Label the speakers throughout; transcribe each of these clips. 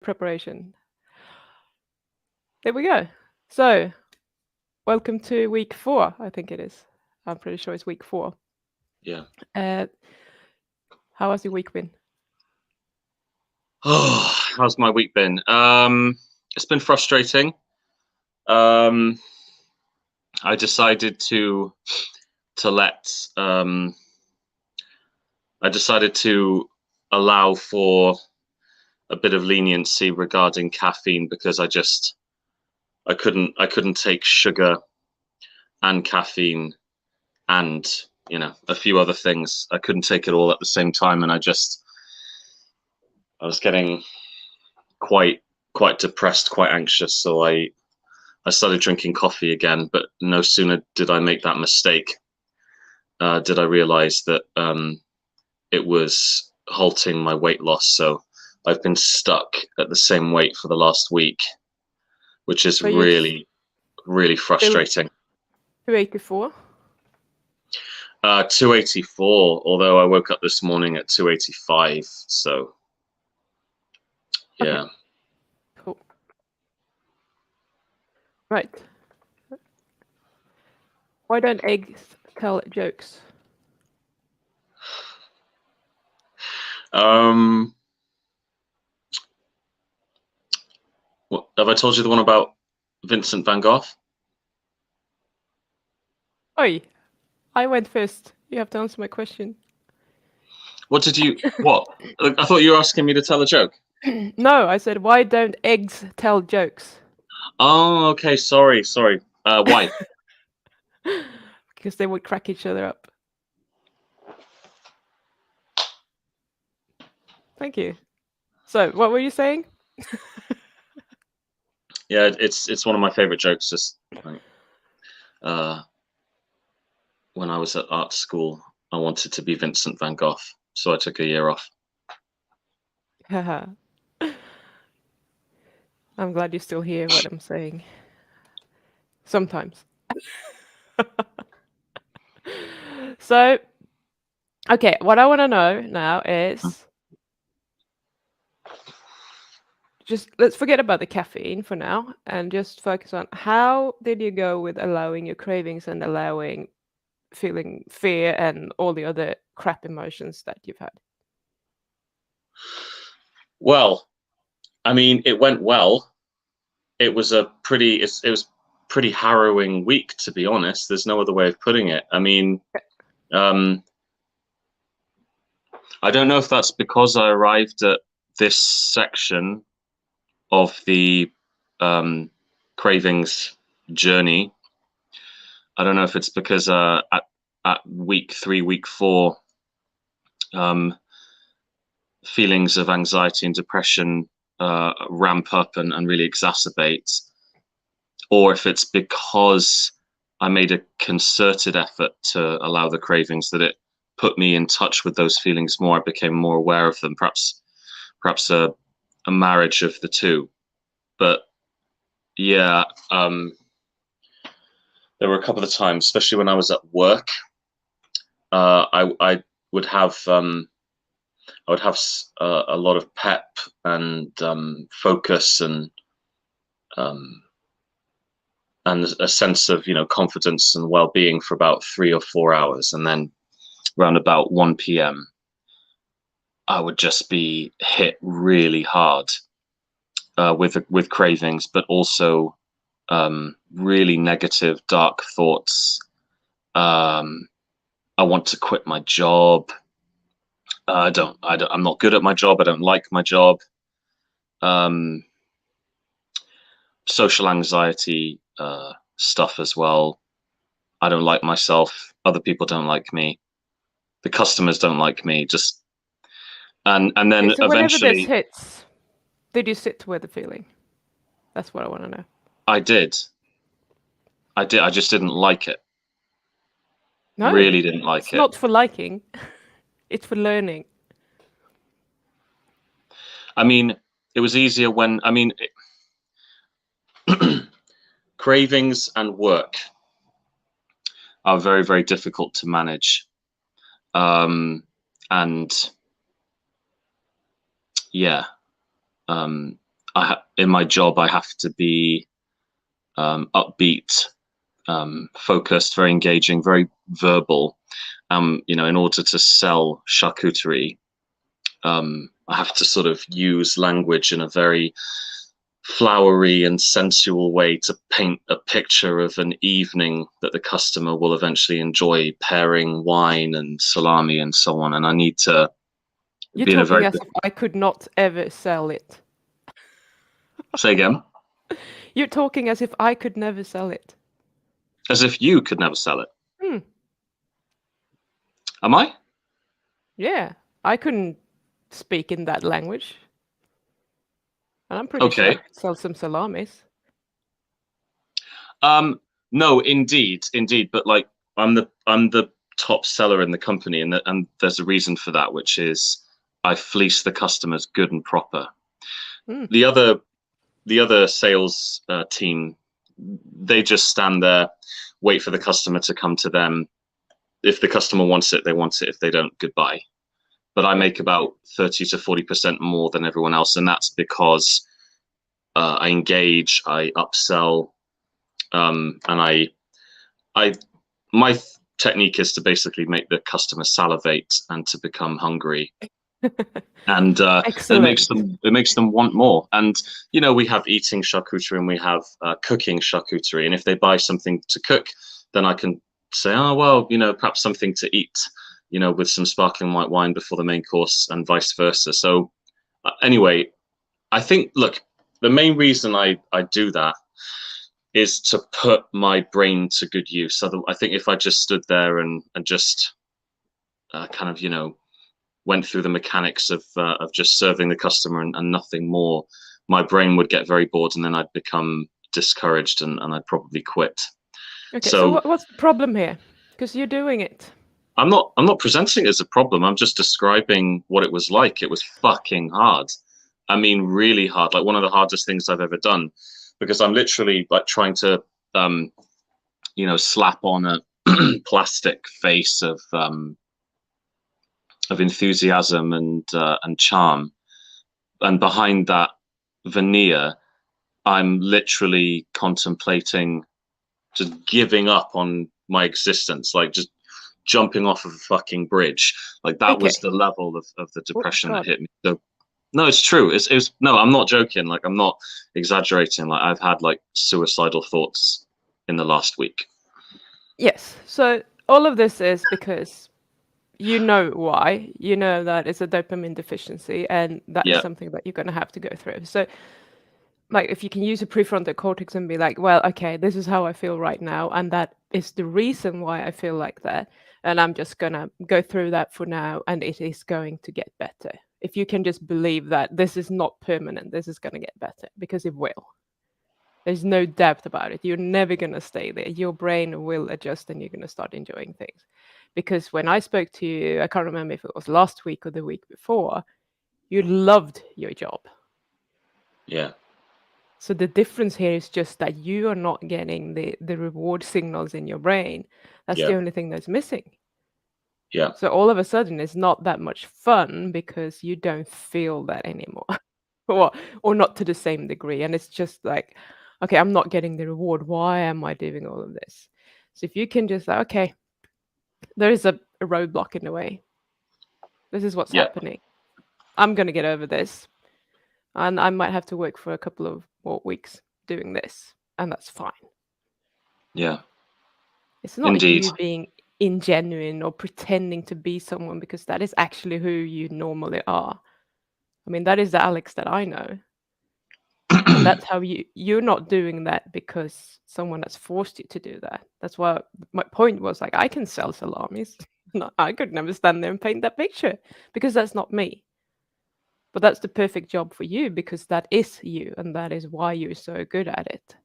Speaker 1: preparation. There we go. So, welcome to week 4, I think it is. I'm pretty sure it's week 4.
Speaker 2: Yeah.
Speaker 1: How has your week been?
Speaker 2: Oh, how's my week been? It's been frustrating. I decided to allow for a bit of leniency regarding caffeine because I couldn't take sugar and caffeine and a few other things. I couldn't take it all at the same time, and I was getting quite depressed, quite anxious. So I started drinking coffee again. But no sooner did I make that mistake, did I realize that it was halting my weight loss. So I've been stuck at the same weight for the last week, which is really frustrating.
Speaker 1: 284?
Speaker 2: 284, although I woke up this morning at 285, so yeah.
Speaker 1: Okay. Cool. Right. Why don't eggs tell jokes?
Speaker 2: What, have I told you the one about Vincent van Gogh?
Speaker 1: Oi, I went first. You have to answer my question.
Speaker 2: What? I thought you were asking me to tell a joke.
Speaker 1: No, I said, why don't eggs tell jokes?
Speaker 2: Oh, okay. Sorry. Why?
Speaker 1: Because they would crack each other up. Thank you. So, what were you saying?
Speaker 2: Yeah, it's one of my favorite jokes. Just like, when I was at art school, I wanted to be Vincent van Gogh, so I took a year off.
Speaker 1: Haha. I'm glad you still hear what I'm saying. Sometimes. So, okay, what I want to know now is just let's forget about the caffeine for now and just focus on how did you go with allowing your cravings and allowing feeling fear and all the other crap emotions that you've had?
Speaker 2: Well, I mean, it went well. It was pretty harrowing week, to be honest. There's no other way of putting it. I mean, I don't know if that's because I arrived at this section of the cravings journey. I don't know if it's because at week 3, week 4, feelings of anxiety and depression ramp up and really exacerbate, or if it's because I made a concerted effort to allow the cravings that it put me in touch with those feelings more. I became more aware of them. Perhaps a marriage of the two. But yeah, there were a couple of times, especially when I was at work, I would have a lot of pep and focus and a sense of confidence and well-being for about 3 or 4 hours, and then around about 1 p.m. I would just be hit really hard with cravings, but also really negative, dark thoughts. I want to quit my job. I'm not good at my job. I don't like my job. Social anxiety stuff as well. I don't like myself. Other people don't like me. The customers don't like me. And then
Speaker 1: so
Speaker 2: eventually,
Speaker 1: whenever this hits, did you sit with the feeling? That's what I want to know.
Speaker 2: I did. I just didn't like it.
Speaker 1: No,
Speaker 2: really didn't like
Speaker 1: it's
Speaker 2: it.
Speaker 1: not for liking. It's for learning.
Speaker 2: I mean, it was easier when, cravings and work are very, very difficult to manage. And yeah, in my job, I have to be upbeat, focused, very engaging, very verbal. In order to sell charcuterie, I have to sort of use language in a very flowery and sensual way to paint a picture of an evening that the customer will eventually enjoy, pairing wine and salami and so on. And I need to
Speaker 1: You're
Speaker 2: be in a
Speaker 1: talking
Speaker 2: very
Speaker 1: as if I could not ever sell it.
Speaker 2: Say again.
Speaker 1: You're talking as if I could never sell it.
Speaker 2: As if you could never sell it.
Speaker 1: Hmm.
Speaker 2: Am I?
Speaker 1: Yeah, I couldn't speak in that language. And I'm pretty sure I could sell some salamis.
Speaker 2: No, indeed. But like I'm the top seller in the company, and there's a reason for that, which is I fleece the customers good and proper. The other sales team, they just stand there, wait for the customer to come to them. If the customer wants it, they want it. If they don't, goodbye. But I make about 30 to 40% more than everyone else, and that's because I engage, I upsell, and my technique is to basically make the customer salivate and to become hungry. And it makes them want more. And we have eating charcuterie and we have cooking charcuterie. And if they buy something to cook, then I can say, oh well, perhaps something to eat, with some sparkling white wine before the main course, and vice versa. So anyway, I think, look, the main reason I do that is to put my brain to good use. I think if I just stood there and just kind of, went through the mechanics of just serving the customer and nothing more, my brain would get very bored, and then I'd become discouraged and I'd probably quit.
Speaker 1: Okay, so what's the problem here? Because you're doing it.
Speaker 2: I'm not presenting it as a problem. I'm just describing what it was like. It was fucking hard. I mean, really hard. Like one of the hardest things I've ever done, because I'm literally like trying to, slap on a plastic face of enthusiasm and charm, and behind that veneer, I'm literally contemplating just giving up on my existence, like just jumping off of a fucking bridge. Like that was the level of the depression that hit me. So no, it's true. It's no, I'm not joking. Like I'm not exaggerating. Like I've had like suicidal thoughts in the last week.
Speaker 1: Yes. So all of this is because you know why. You know that it's a dopamine deficiency, and that is something that you're going to have to go through. So like if you can use a prefrontal cortex and be like, well, okay, this is how I feel right now, and that is the reason why I feel like that, and I'm just going to go through that for now, and it is going to get better. If you can just believe that this is not permanent, this is going to get better, because it will. There's no doubt about it. You're never going to stay there. Your brain will adjust and you're going to start enjoying things. Because when I spoke to you, I can't remember if it was last week or the week before, you loved your job.
Speaker 2: Yeah.
Speaker 1: So the difference here is just that you are not getting the reward signals in your brain. That's the only thing that's missing.
Speaker 2: Yeah.
Speaker 1: So all of a sudden, it's not that much fun because you don't feel that anymore. or not to the same degree. And it's just like, okay, I'm not getting the reward. Why am I doing all of this? So if you can just like, okay, there is a roadblock in the way. This is what's happening. I'm going to get over this. And I might have to work for a couple of more weeks doing this. And that's fine.
Speaker 2: Yeah.
Speaker 1: It's not you being ingenuine or pretending to be someone, because that is actually who you normally are. I mean, that is the Alex that I know. And that's how you're not doing that because someone has forced you to do that. That's why my point was like, I can sell salamis. No, I could never stand there and paint that picture because that's not me. But that's the perfect job for you because that is you, and that is why you're so good at it.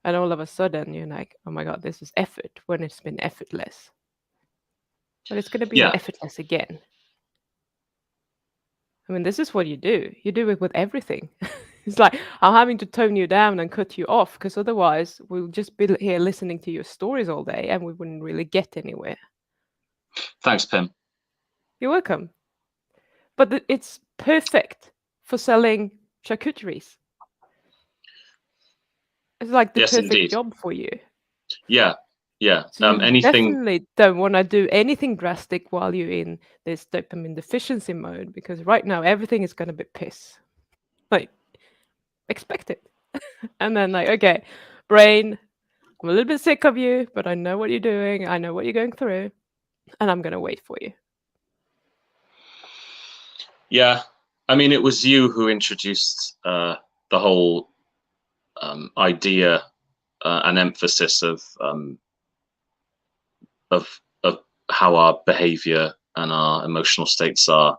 Speaker 1: And all of a sudden you're like, oh my God, this is effort when it's been effortless. But it's going to be effortless again. I mean, this is what you do. You do it with everything. It's like, I'm having to tone you down and cut you off because otherwise we'll just be here listening to your stories all day and we wouldn't really get anywhere.
Speaker 2: Thanks, Pim.
Speaker 1: You're welcome. But it's perfect for selling charcuteries. It's like the
Speaker 2: Yes,
Speaker 1: perfect
Speaker 2: indeed.
Speaker 1: job for you.
Speaker 2: Yeah, yeah.
Speaker 1: So you
Speaker 2: Anything.
Speaker 1: definitely don't want to do anything drastic while you're in this dopamine deficiency mode, because right now everything is going to be piss. Like, expect it. And then, like, okay, brain, I'm a little bit sick of you, but I know what you're doing. I know what you're going through, and I'm going to wait for you.
Speaker 2: Yeah, I mean, it was you who introduced the whole idea and emphasis of how our behavior and our emotional states are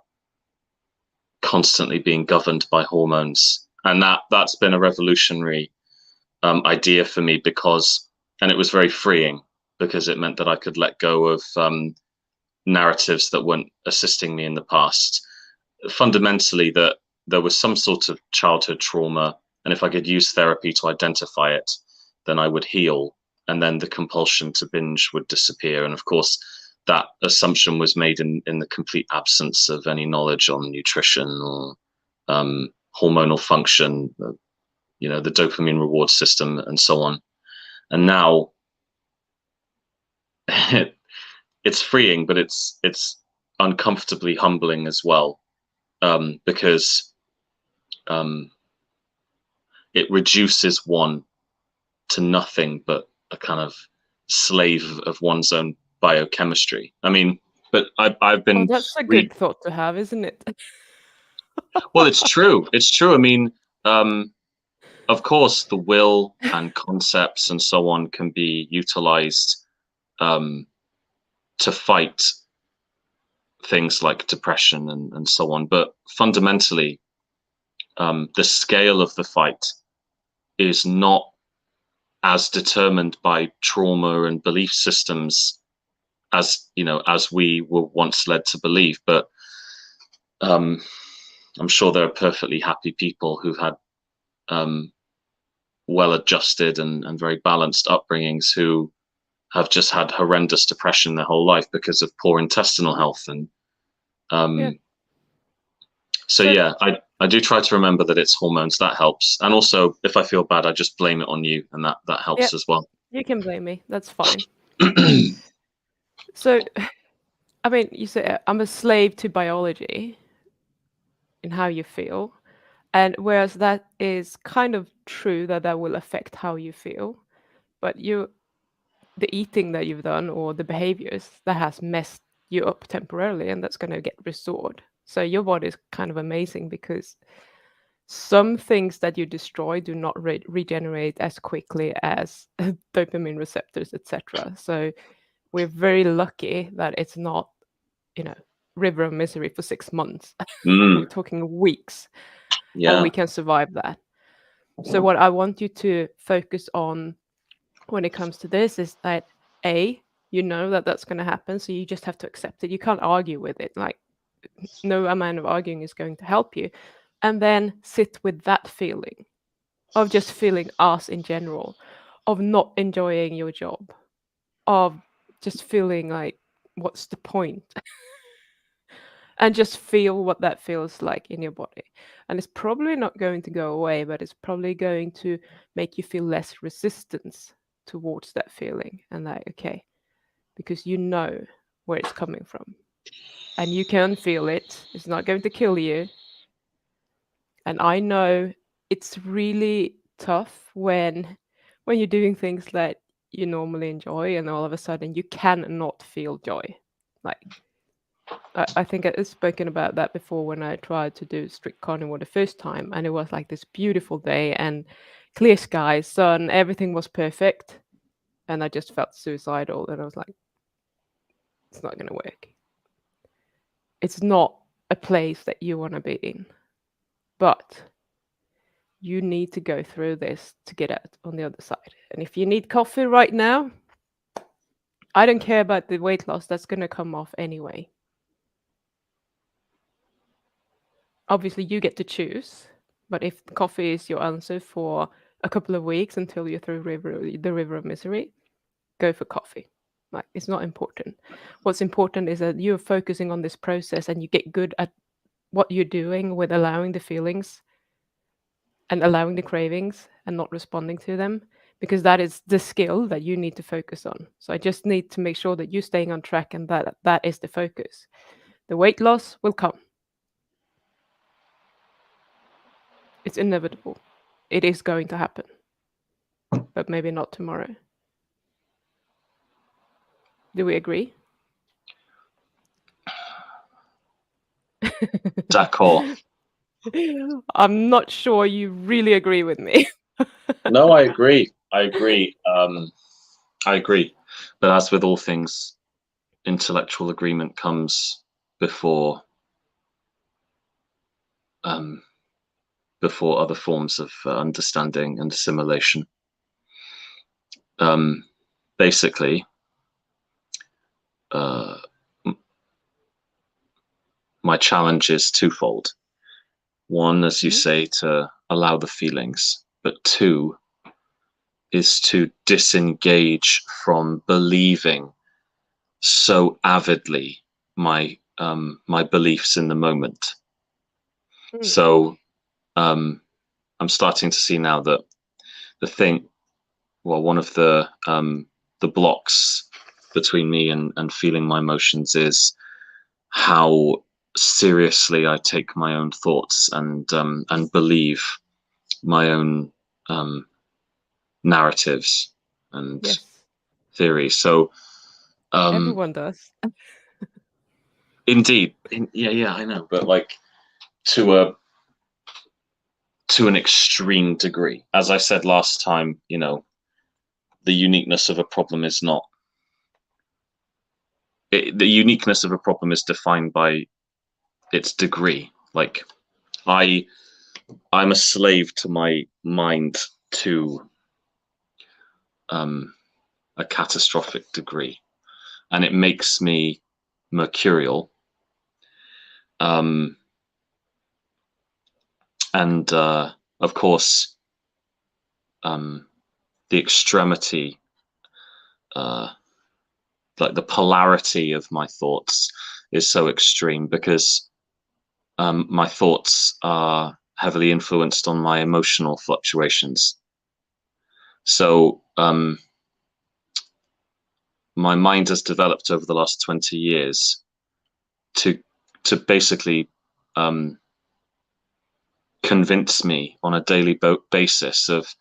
Speaker 2: constantly being governed by hormones, and that's been a revolutionary idea for me, because, and it was very freeing, because it meant that I could let go of narratives that weren't assisting me in the past. Fundamentally, that there was some sort of childhood trauma, and if I could use therapy to identify it, then I would heal, and then the compulsion to binge would disappear. And of course, that assumption was made in the complete absence of any knowledge on nutrition or hormonal function, the dopamine reward system, and so on. And now it's freeing, but it's uncomfortably humbling as well, because it reduces one to nothing but a kind of slave of one's own biochemistry. I mean, but I've
Speaker 1: Oh,
Speaker 2: been
Speaker 1: that's a good thought to have, isn't it?
Speaker 2: well, it's true. It's true. I mean, of course, the will and concepts and so on can be utilized to fight things like depression and so on. But fundamentally, the scale of the fight is not as determined by trauma and belief systems as we were once led to believe. But I'm sure there are perfectly happy people who've had well-adjusted and very balanced upbringings who have just had horrendous depression their whole life because of poor intestinal health. And
Speaker 1: Yeah.
Speaker 2: so yeah, I do try to remember that it's hormones. That helps. And also, if I feel bad, I just blame it on you, and that helps as well.
Speaker 1: You can blame me. That's fine. So, I mean, you say I'm a slave to biology in how you feel. And whereas that is kind of true that will affect how you feel, but the eating that you've done or the behaviors that has messed you up temporarily, and that's going to get restored. So your body is kind of amazing, because some things that you destroy do not regenerate as quickly as dopamine receptors, etc. So we're very lucky that it's not, river of misery for 6 months. We're talking weeks, and we can survive that. So what I want you to focus on when it comes to this is that you know that that's going to happen, so you just have to accept it. You can't argue with it. Like, no amount of arguing is going to help you. And then sit with that feeling of just feeling us in general, of not enjoying your job, of just feeling like, what's the point? And just feel what that feels like in your body. And it's probably not going to go away, but it's probably going to make you feel less resistance towards that feeling. And like, okay, because you know where it's coming from. And you can feel it. It's not going to kill you. And I know it's really tough when you're doing things that you normally enjoy, and all of a sudden you cannot feel joy. Like, I think I've spoken about that before when I tried to do strict carnivore the first time, and it was like this beautiful day and clear sky, sun, everything was perfect, and I just felt suicidal, and I was like, it's not going to work. It's not a place that you want to be in, but you need to go through this to get out on the other side. And if you need coffee right now, I don't care about the weight loss, that's going to come off anyway. Obviously, you get to choose, but if coffee is your answer for a couple of weeks until you're through the river of misery, go for coffee. Like, it's not important. What's important is that you're focusing on this process and you get good at what you're doing with allowing the feelings and allowing the cravings and not responding to them, because that is the skill that you need to focus on. So I just need to make sure that you're staying on track and that is the focus. The weight loss will come. It's inevitable. It is going to happen, but maybe not tomorrow. Do we agree?
Speaker 2: D'accord.
Speaker 1: I'm not sure you really agree with me.
Speaker 2: No, I agree. I agree. I agree. But as with all things, intellectual agreement comes before before other forms of understanding and assimilation. Basically, my challenge is twofold. One, as you say, to allow the feelings, but two is to disengage from believing so avidly my my beliefs in the moment. So I'm starting to see now that one of the blocks between me and feeling my emotions is how seriously I take my own thoughts and believe my own narratives and theories. So
Speaker 1: everyone does.
Speaker 2: Indeed, yeah, I know, but like to an extreme degree. As I said last time, the uniqueness of a problem is not. The uniqueness of a problem is defined by its degree. Like I'm a slave to my mind to a catastrophic degree, and it makes me mercurial. And of course, the extremity, like the polarity of my thoughts is so extreme because my thoughts are heavily influenced on my emotional fluctuations. So my mind has developed over the last 20 years to basically convince me on a daily basis of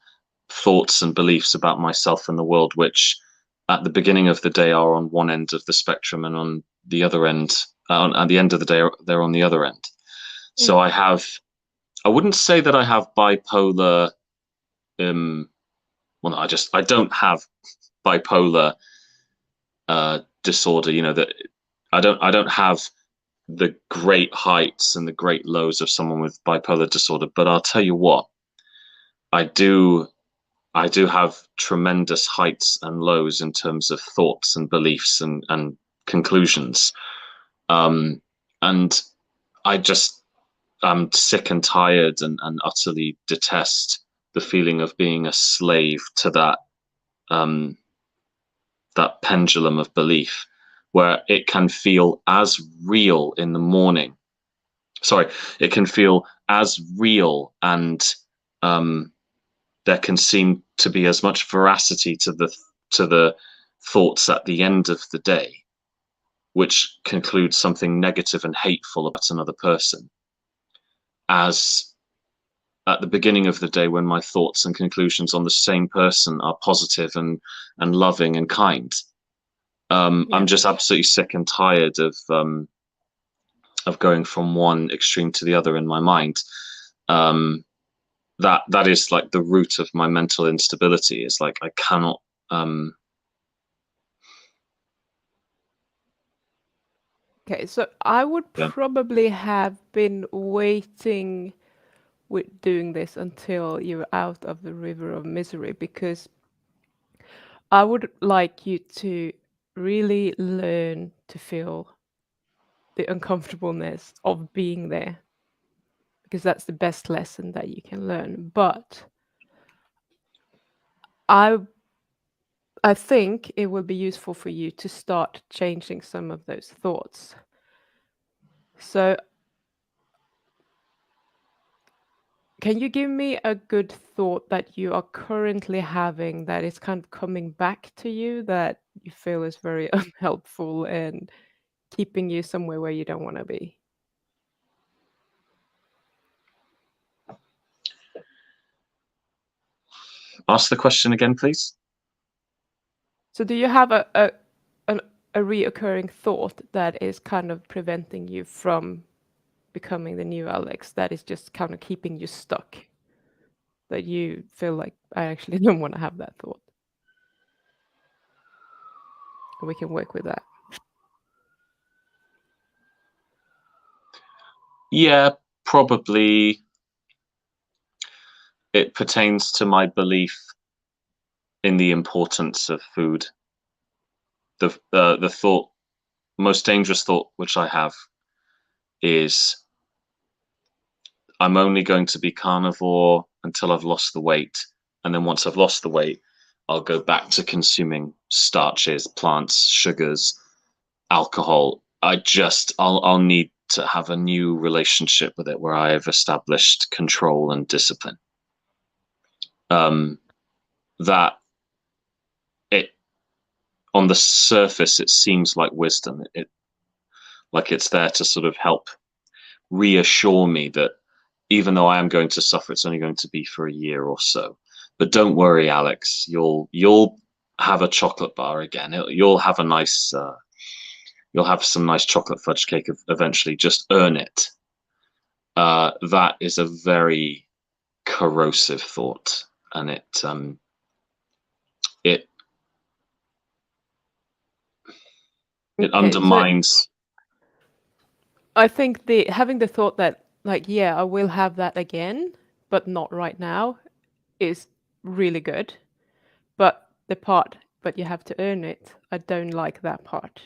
Speaker 2: thoughts and beliefs about myself and the world, which at the beginning of the day are on one end of the spectrum, and on the other end, at the end of the day, they're on the other end. So I wouldn't say that I have bipolar. I don't have bipolar disorder. That I don't have the great heights and the great lows of someone with bipolar disorder. But I'll tell you what, I do have tremendous heights and lows in terms of thoughts and beliefs and conclusions. And I'm sick and tired and utterly detest the feeling of being a slave to that that pendulum of belief, where it can feel as real in the morning. Sorry, it can feel as real, and there can seem to be as much veracity to the thoughts at the end of the day, which concludes something negative and hateful about another person, as at the beginning of the day when my thoughts and conclusions on the same person are positive and loving and kind. I'm just absolutely sick and tired of going from one extreme to the other in my mind. That is like the root of my mental instability. Is like I cannot.
Speaker 1: Okay, so I would probably have been waiting with doing this until you're out of the river of misery, because I would like you to really learn to feel the uncomfortableness of being there, because that's the best lesson that you can learn. But I think it will be useful for you to start changing some of those thoughts. So Can you give me a good thought that you are currently having that is kind of coming back to you that you feel is very unhelpful and keeping you somewhere where you don't want to be?
Speaker 2: Ask the question again, please.
Speaker 1: So do you have a reoccurring thought that is kind of preventing you from becoming the new Alex, that is just kind of keeping you stuck? That you feel like, I actually don't want to have that thought. And we can work with that.
Speaker 2: Yeah, probably it pertains to my belief in the importance of food. The thought, most dangerous thought which I have is I'm only going to be carnivore until I've lost the weight. And then once I've lost the weight, I'll go back to consuming starches, plants, sugars, alcohol. I'll need to have a new relationship with it where I have established control and discipline. That it on the surface it seems like wisdom. Like it's there to sort of help reassure me that even though I am going to suffer, it's only going to be for a year or so. But don't worry, Alex. You'll have a chocolate bar again. You'll have a nice. You'll have some nice chocolate fudge cake eventually. Just earn it. That is a very corrosive thought, and it undermines.
Speaker 1: So I think having the thought that, like, yeah, I will have that again, but not right now, is really good. But the part, but you have to earn it, I don't like that part.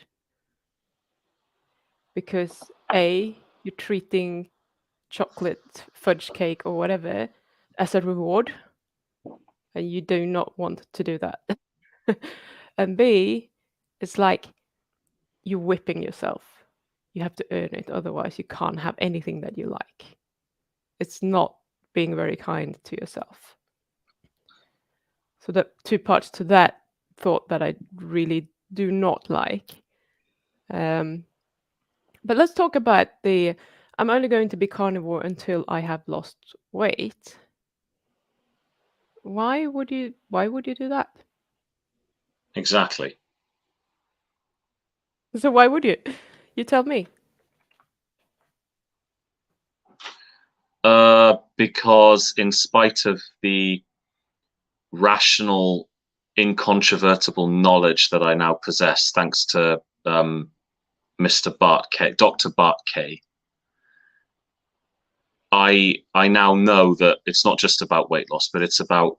Speaker 1: Because A, you're treating chocolate fudge cake or whatever as a reward, and you do not want to do that. And B, it's like you're whipping yourself. You have to earn it, otherwise you can't have anything that you like. It's not being very kind to yourself. So the two parts to that thought that I really do not like. But let's talk about I'm only going to be carnivore until I have lost weight. Why would you do that?
Speaker 2: Exactly.
Speaker 1: So why would you? You tell me.
Speaker 2: Because in spite of the rational, incontrovertible knowledge that I now possess, thanks to Mr. Bart K, Dr. Bart K, I now know that it's not just about weight loss, but it's about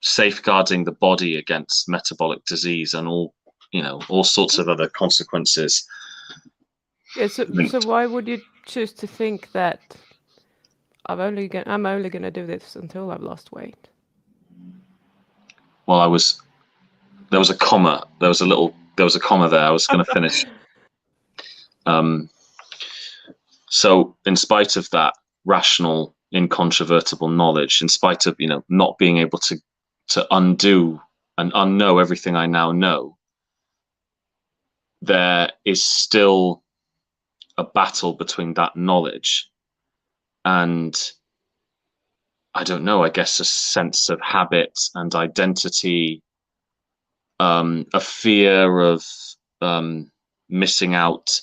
Speaker 2: safeguarding the body against metabolic disease and all sorts of other consequences.
Speaker 1: Yeah, so why would you choose to think that I'm only gonna do this until I've lost weight?
Speaker 2: Well, there was a comma there. I was going to finish. So in spite of that rational, incontrovertible knowledge, in spite of not being able to undo and unknow everything I now know, there is still a battle between that knowledge and, I don't know, I guess a sense of habit and identity, a fear of missing out,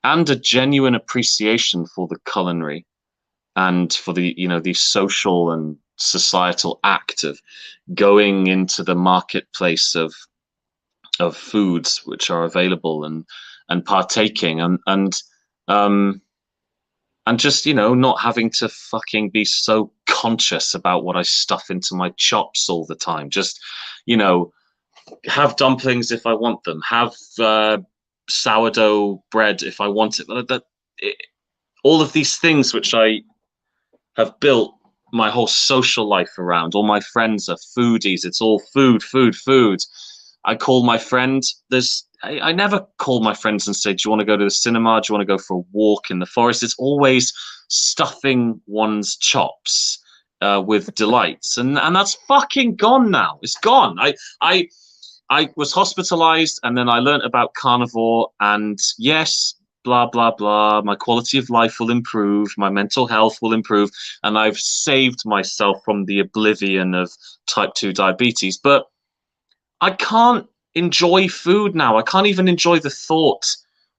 Speaker 2: and a genuine appreciation for the culinary and for the social and societal act of going into the marketplace of foods which are available and partaking and just not having to fucking be so conscious about what I stuff into my chops all the time. Just have dumplings if I want them, have sourdough bread if I want it. All of these things which I have built my whole social life around. All my friends are foodies. It's all food, food, food. I call my friend. I never call my friends and say, do you want to go to the cinema? Do you want to go for a walk in the forest? It's always stuffing one's chops with delights, and that's fucking gone now. It's gone. I was hospitalized, and then I learnt about carnivore, and yes, blah blah blah, my quality of life will improve, my mental health will improve, and I've saved myself from the oblivion of type 2 diabetes. But I can't enjoy food now. I can't even enjoy the thought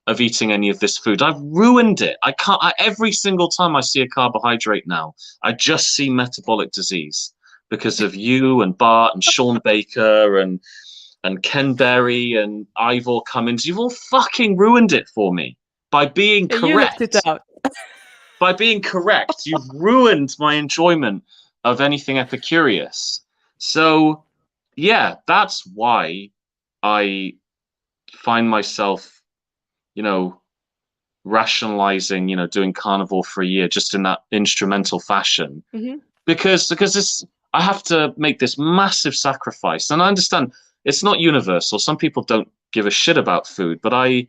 Speaker 2: of eating any of this food. I've ruined it. I can't. Every single time I see a carbohydrate now, I just see metabolic disease because of you and Bart and Sean Baker and Ken Berry and Ivor Cummins. You've all fucking ruined it for me by being correct.
Speaker 1: You left it out.
Speaker 2: By being correct, you've ruined my enjoyment of anything epicurious. So yeah, that's why I find myself, rationalizing, doing carnivore for a year just in that instrumental fashion.
Speaker 1: Mm-hmm.
Speaker 2: Because I have to make this massive sacrifice. And I understand it's not universal. Some people don't give a shit about food, but I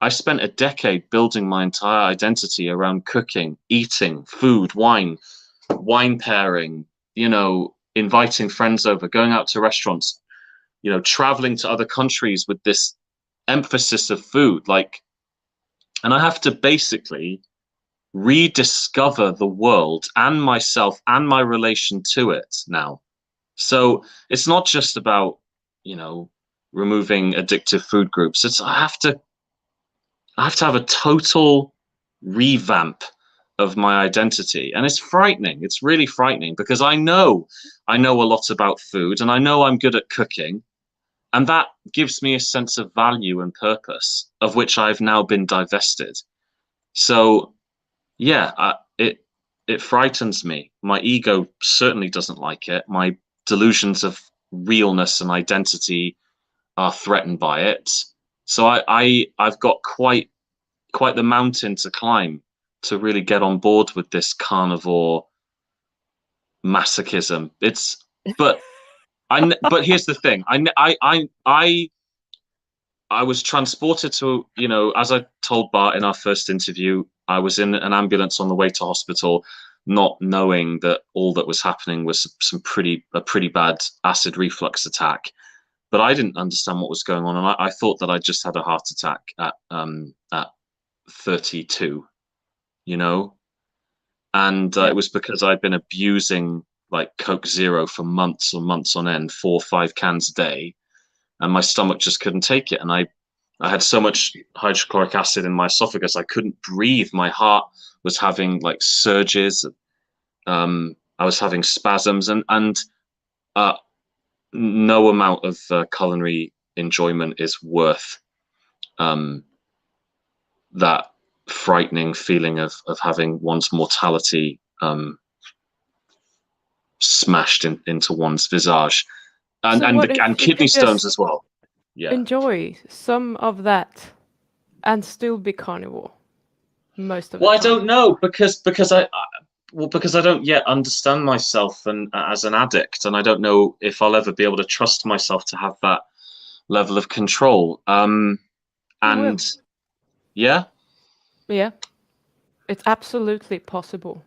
Speaker 2: spent a decade building my entire identity around cooking, eating, food, wine pairing, inviting friends over, going out to restaurants, traveling to other countries with this emphasis of food. And I have to basically rediscover the world and myself and my relation to it now. So it's not just about, removing addictive food groups. I have to have a total revamp of my identity. And it's frightening. It's really frightening because I know a lot about food, and I know I'm good at cooking. And that gives me a sense of value and purpose, of which I've now been divested. So yeah, it frightens me. My ego certainly doesn't like it. My delusions of realness and identity are threatened by it. So I've got quite the mountain to climb to really get on board with this carnivore masochism. But here's the thing. I was transported to, as I told Bart in our first interview, I was in an ambulance on the way to hospital, not knowing that all that was happening was a pretty bad acid reflux attack. But I didn't understand what was going on, and I thought that I just had a heart attack at 32, and it was because I'd been abusing like Coke Zero for months on end, 4 or 5 cans a day, and my stomach just couldn't take it. And I had so much hydrochloric acid in my esophagus, I couldn't breathe. My heart was having like surges. I was having spasms, and no amount of culinary enjoyment is worth that frightening feeling of having one's mortality smashed into one's visage, and kidney stones as well. Yeah,
Speaker 1: enjoy some of that and still be carnivore most of the
Speaker 2: time.
Speaker 1: I
Speaker 2: don't know because I don't yet understand myself and as an addict, and I don't know if I'll ever be able to trust myself to have that level of control. And yeah,
Speaker 1: it's absolutely possible.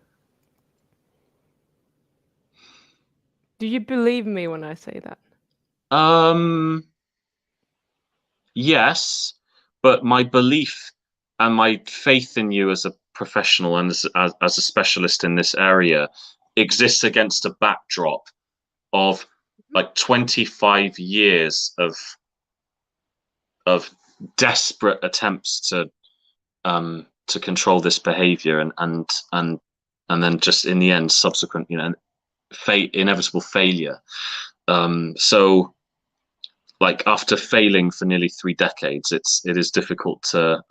Speaker 1: Do you believe me when I say that?
Speaker 2: Yes, but my belief and my faith in you as a professional and as a specialist in this area exists against a backdrop of like 25 years of desperate attempts to control this behavior and then just in the end subsequent inevitable failure. So like after failing for nearly 3 decades, it is difficult to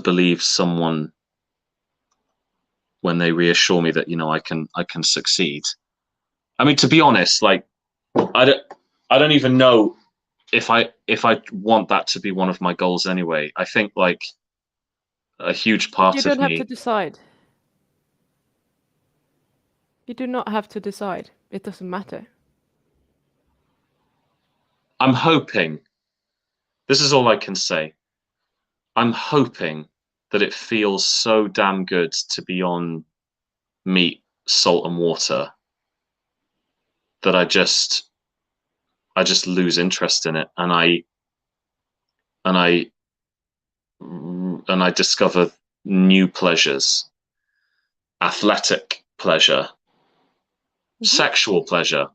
Speaker 2: believe someone when they reassure me that I can succeed. I mean, to be honest, like I don't even know if I want that to be one of my goals anyway. I think like a huge part of me.
Speaker 1: You don't have to decide. You do not have to decide. It doesn't matter.
Speaker 2: I'm hoping. This is all I can say. I'm hoping that it feels so damn good to be on meat, salt, and water that I just lose interest in it, and I discover new pleasures, athletic pleasure, sexual pleasure,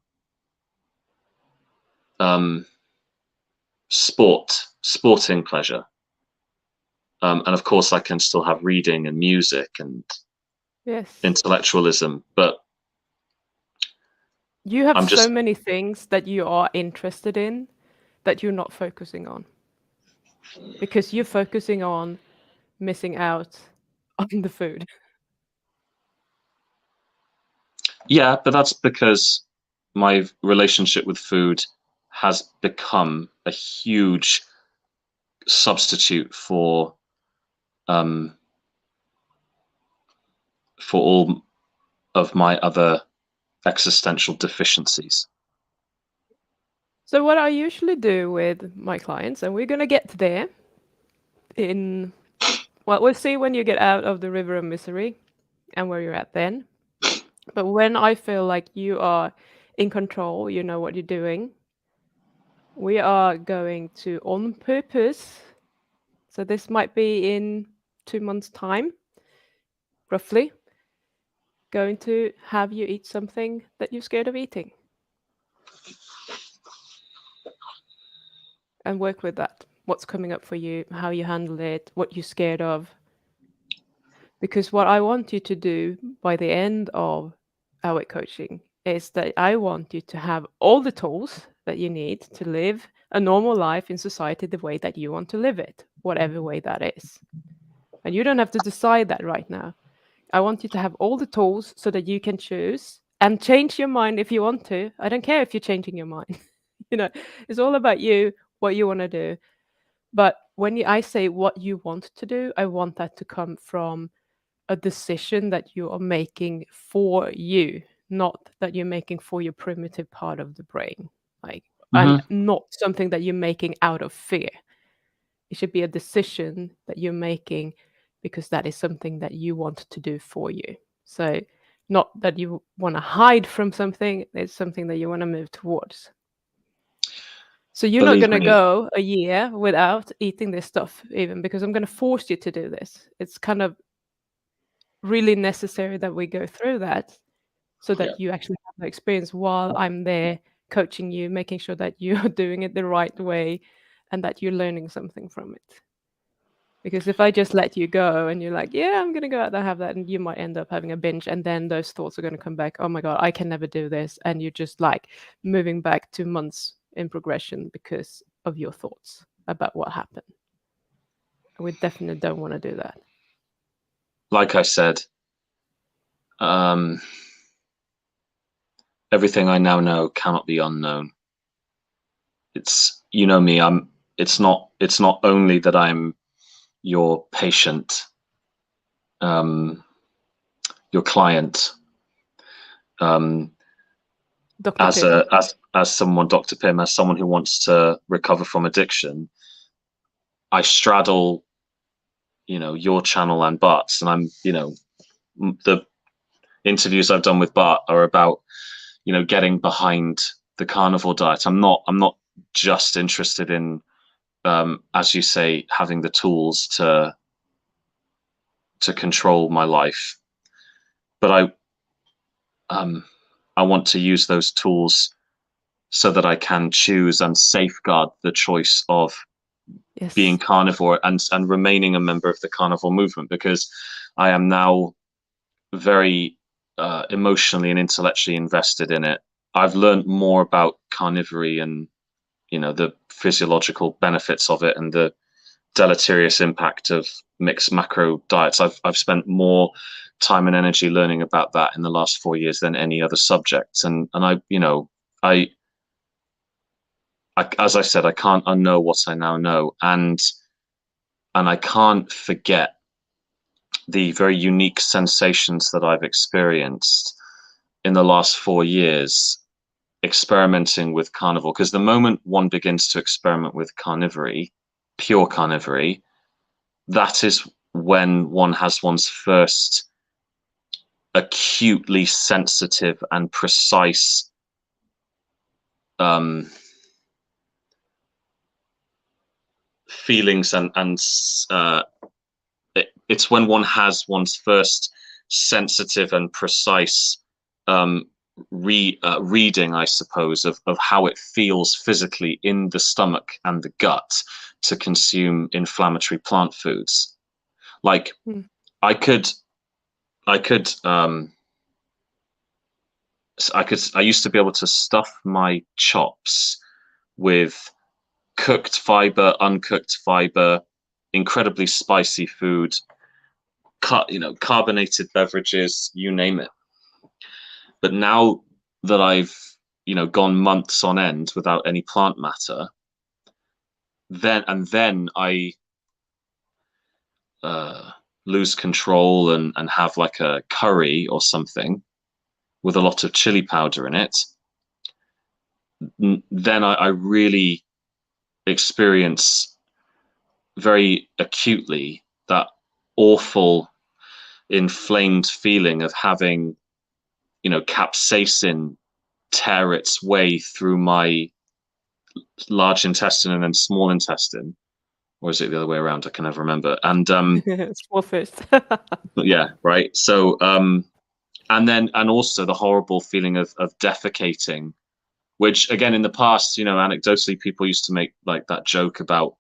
Speaker 2: sporting pleasure, and of course I can still have reading and music and intellectualism, but
Speaker 1: you have so many things that you are interested in that you're not focusing on, because you're focusing on missing out on the food.
Speaker 2: Yeah, but that's because my relationship with food has become a huge substitute for all of my other existential deficiencies.
Speaker 1: So what I usually do with my clients, and we're going to get there well, we'll see when you get out of the river of misery and where you're at then. But when I feel like you are in control, you know what you're doing, we are going to, on purpose, so this might be in 2 months' time, roughly, going to have you eat something that you're scared of eating. And work with that. What's coming up for you, how you handle it, what you're scared of. Because what I want you to do by the end of our weight coaching is that I want you to have all the tools that you need to live a normal life in society the way that you want to live it, whatever way that is. And you don't have to decide that right now. I want you to have all the tools so that you can choose and change your mind if you want to. I don't care if you're changing your mind. It's all about you, what you want to do. But when I say what you want to do, I want that to come from a decision that you are making for you, not that you're making for your primitive part of the brain. And not something that you're making out of fear. It should be a decision that you're making because that is something that you want to do for you. So not that you want to hide from something, it's something that you want to move towards. So you're not going to go a year without eating this stuff, even, because I'm going to force you to do this. It's kind of really necessary that we go through that so that you actually have the experience while I'm there coaching you, making sure that you're doing it the right way and that you're learning something from it. Because if I just let you go and you're like, yeah, I'm going to go out and have that, and you might end up having a binge, and then those thoughts are going to come back, oh my God, I can never do this. And you're just like moving back 2 months in progression because of your thoughts about what happened. We definitely don't want to do that.
Speaker 2: Like I said, everything I now know cannot be unknown. It's, you know me, it's not only that I'm your patient, your client, as someone, Dr. Pim, as someone who wants to recover from addiction. I straddle, your channel and Bart's, and I'm, the interviews I've done with Bart are about, getting behind the carnivore diet. I'm not just interested in, as you say, having the tools to control my life, but I want to use those tools so that I can choose and safeguard the choice of being carnivore and remaining a member of the carnivore movement, because I am now very emotionally and intellectually invested in it. I've learned more about carnivory and, the physiological benefits of it and the deleterious impact of mixed macro diets. I've spent more time and energy learning about that in the last 4 years than any other subject. And I, as I said, I can't unknow what I now know. And I can't forget the very unique sensations that I've experienced in the last 4 years experimenting with carnivore. Because the moment one begins to experiment with carnivory, pure carnivory, that is when one has one's first acutely sensitive and precise feelings, and it's when one has one's first sensitive and precise reading, I suppose, of how it feels physically in the stomach and the gut to consume inflammatory plant foods. Like I used to be able to stuff my chops with cooked fiber, uncooked fiber, incredibly spicy food, carbonated beverages, you name it. But now that I've, gone months on end without any plant matter, then I lose control and have like a curry or something with a lot of chili powder in it, then I really experience very acutely that awful inflamed feeling of having, capsaicin tear its way through my large intestine and then small intestine. Or is it the other way around? I can never remember. And
Speaker 1: small first.
Speaker 2: yeah, right. So and also the horrible feeling of defecating, which again in the past, anecdotally people used to make like that joke about,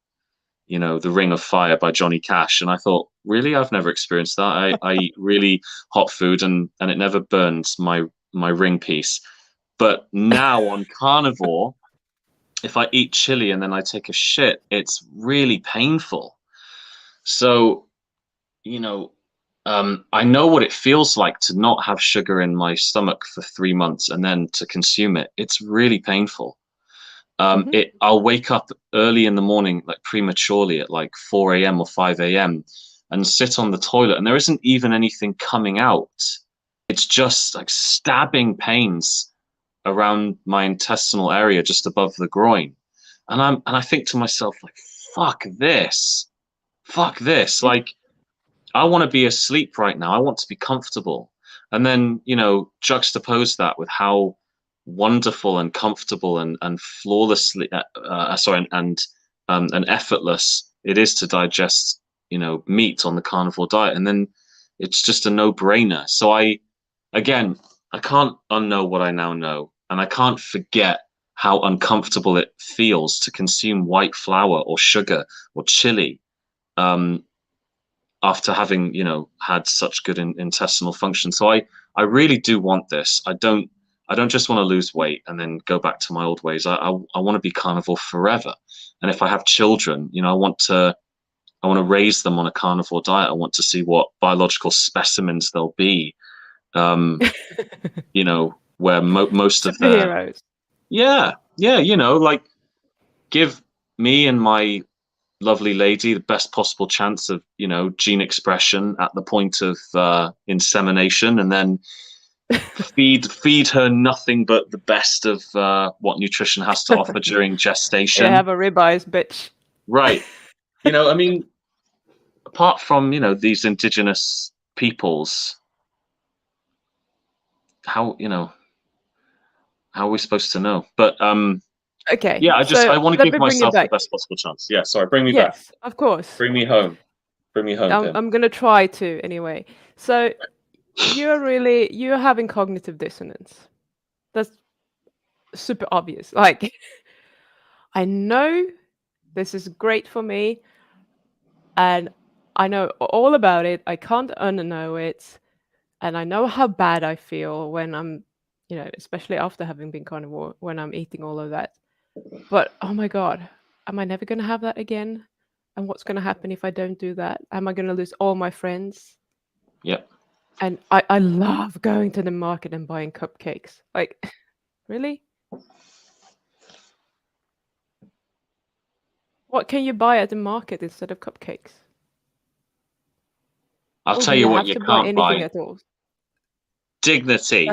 Speaker 2: The Ring of Fire by Johnny Cash, and I thought, really, I've never experienced that. I eat really hot food and it never burns my ring piece. But now on carnivore, if I eat chili and then I take a shit, it's really painful. So, I know what it feels like to not have sugar in my stomach for 3 months and then to consume it. It's really painful. I'll wake up early in the morning, like prematurely at like 4 a.m. or 5 a.m. and sit on the toilet, and there isn't even anything coming out. It's just like stabbing pains around my intestinal area just above the groin. And I think to myself, like, fuck this. Like, I want to be asleep right now. I want to be comfortable. And then, juxtapose that with how wonderful and comfortable and flawlessly, and effortless it is to digest, meat on the carnivore diet. And then it's just a no-brainer. So I can't unknow what I now know. And I can't forget how uncomfortable it feels to consume white flour or sugar or chili after having, had such good intestinal function. So I really do want this. I don't just want to lose weight and then go back to my old ways. I want to be carnivore forever. And if I have children, I want to raise them on a carnivore diet. I want to see what biological specimens they'll be. Where most of their like give me and my lovely lady the best possible chance of gene expression at the point of insemination, and then feed her nothing but the best of what nutrition has to offer during gestation.
Speaker 1: Have a ribeyes, bitch.
Speaker 2: Right. I mean, apart from these indigenous peoples, how are we supposed to know? But
Speaker 1: okay.
Speaker 2: Yeah, I want to give myself the best possible chance. Yeah, sorry, bring me back.
Speaker 1: Yes, of course.
Speaker 2: Bring me home.
Speaker 1: I'm gonna try to anyway. So you're having cognitive dissonance. That's super obvious. Like, I know this is great for me, and I know all about it. I can't unknow it, and I know how bad I feel when I'm, especially after having been carnivore, when I'm eating all of that. But oh my God, am I never gonna have that again? And what's gonna happen if I don't do that? Am I gonna lose all my friends?
Speaker 2: Yep.
Speaker 1: And I love going to the market and buying cupcakes. Like, really? What can you buy at the market instead of cupcakes?
Speaker 2: I'll tell you what you can't buy.
Speaker 1: At all?
Speaker 2: Dignity.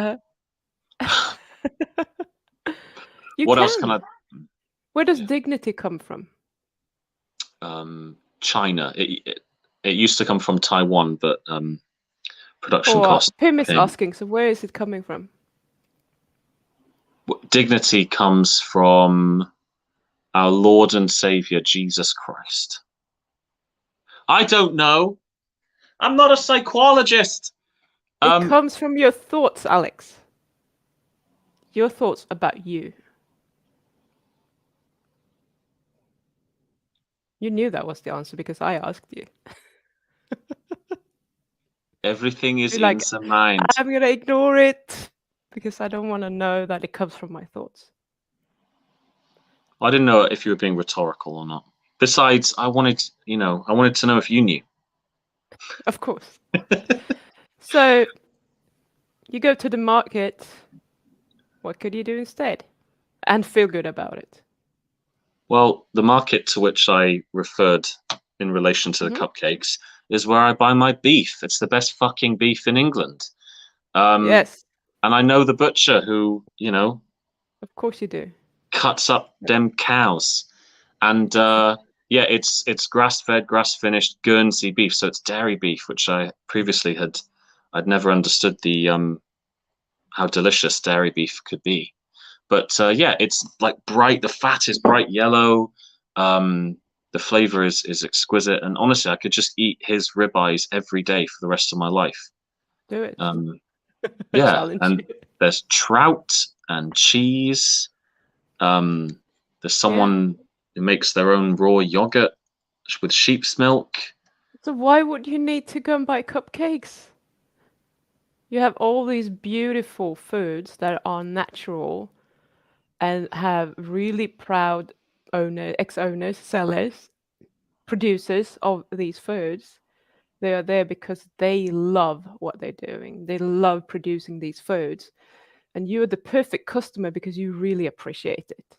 Speaker 1: What
Speaker 2: else can I?
Speaker 1: Where does dignity come from?
Speaker 2: China. it used to come from Taiwan, but production
Speaker 1: Or
Speaker 2: costs
Speaker 1: Pim is
Speaker 2: came.
Speaker 1: asking, so where is it coming from?
Speaker 2: Dignity comes from our Lord and Savior Jesus Christ. I don't know. I'm not a psychologist.
Speaker 1: It comes from your thoughts, Alex. Your thoughts about you. You knew that was the answer because I asked you.
Speaker 2: Everything is
Speaker 1: You're
Speaker 2: in
Speaker 1: like,
Speaker 2: the mind.
Speaker 1: I'm gonna ignore it because I don't want to know that it comes from my thoughts.
Speaker 2: I didn't know if you were being rhetorical or not. Besides, I wanted to know if you knew.
Speaker 1: Of course. So you go to the market. What could you do instead? And feel good about it.
Speaker 2: Well, the market to which I referred in relation to the cupcakes is where I buy my beef. It's the best fucking beef in England.
Speaker 1: Yes,
Speaker 2: And I know the butcher who,
Speaker 1: of course you do.
Speaker 2: cuts up them cows. And yeah, it's grass-fed, grass-finished Guernsey beef, so it's dairy beef, which I previously I'd never understood the how delicious dairy beef could be. But yeah, it's like bright. The fat is bright yellow. The flavor is exquisite, and honestly, I could just eat his ribeyes every day for the rest of my life.
Speaker 1: Do it. I
Speaker 2: Yeah,
Speaker 1: challenge
Speaker 2: and
Speaker 1: you.
Speaker 2: there's trout and cheese. There's
Speaker 1: Yeah.
Speaker 2: someone who makes their own raw yogurt with sheep's milk.
Speaker 1: So why would you need to go and buy cupcakes? You have all these beautiful foods that are natural and have really proud ex-owners, sellers, producers of these foods. They are there because they love what they're doing. They love producing these foods. And you're the perfect customer because you really appreciate it.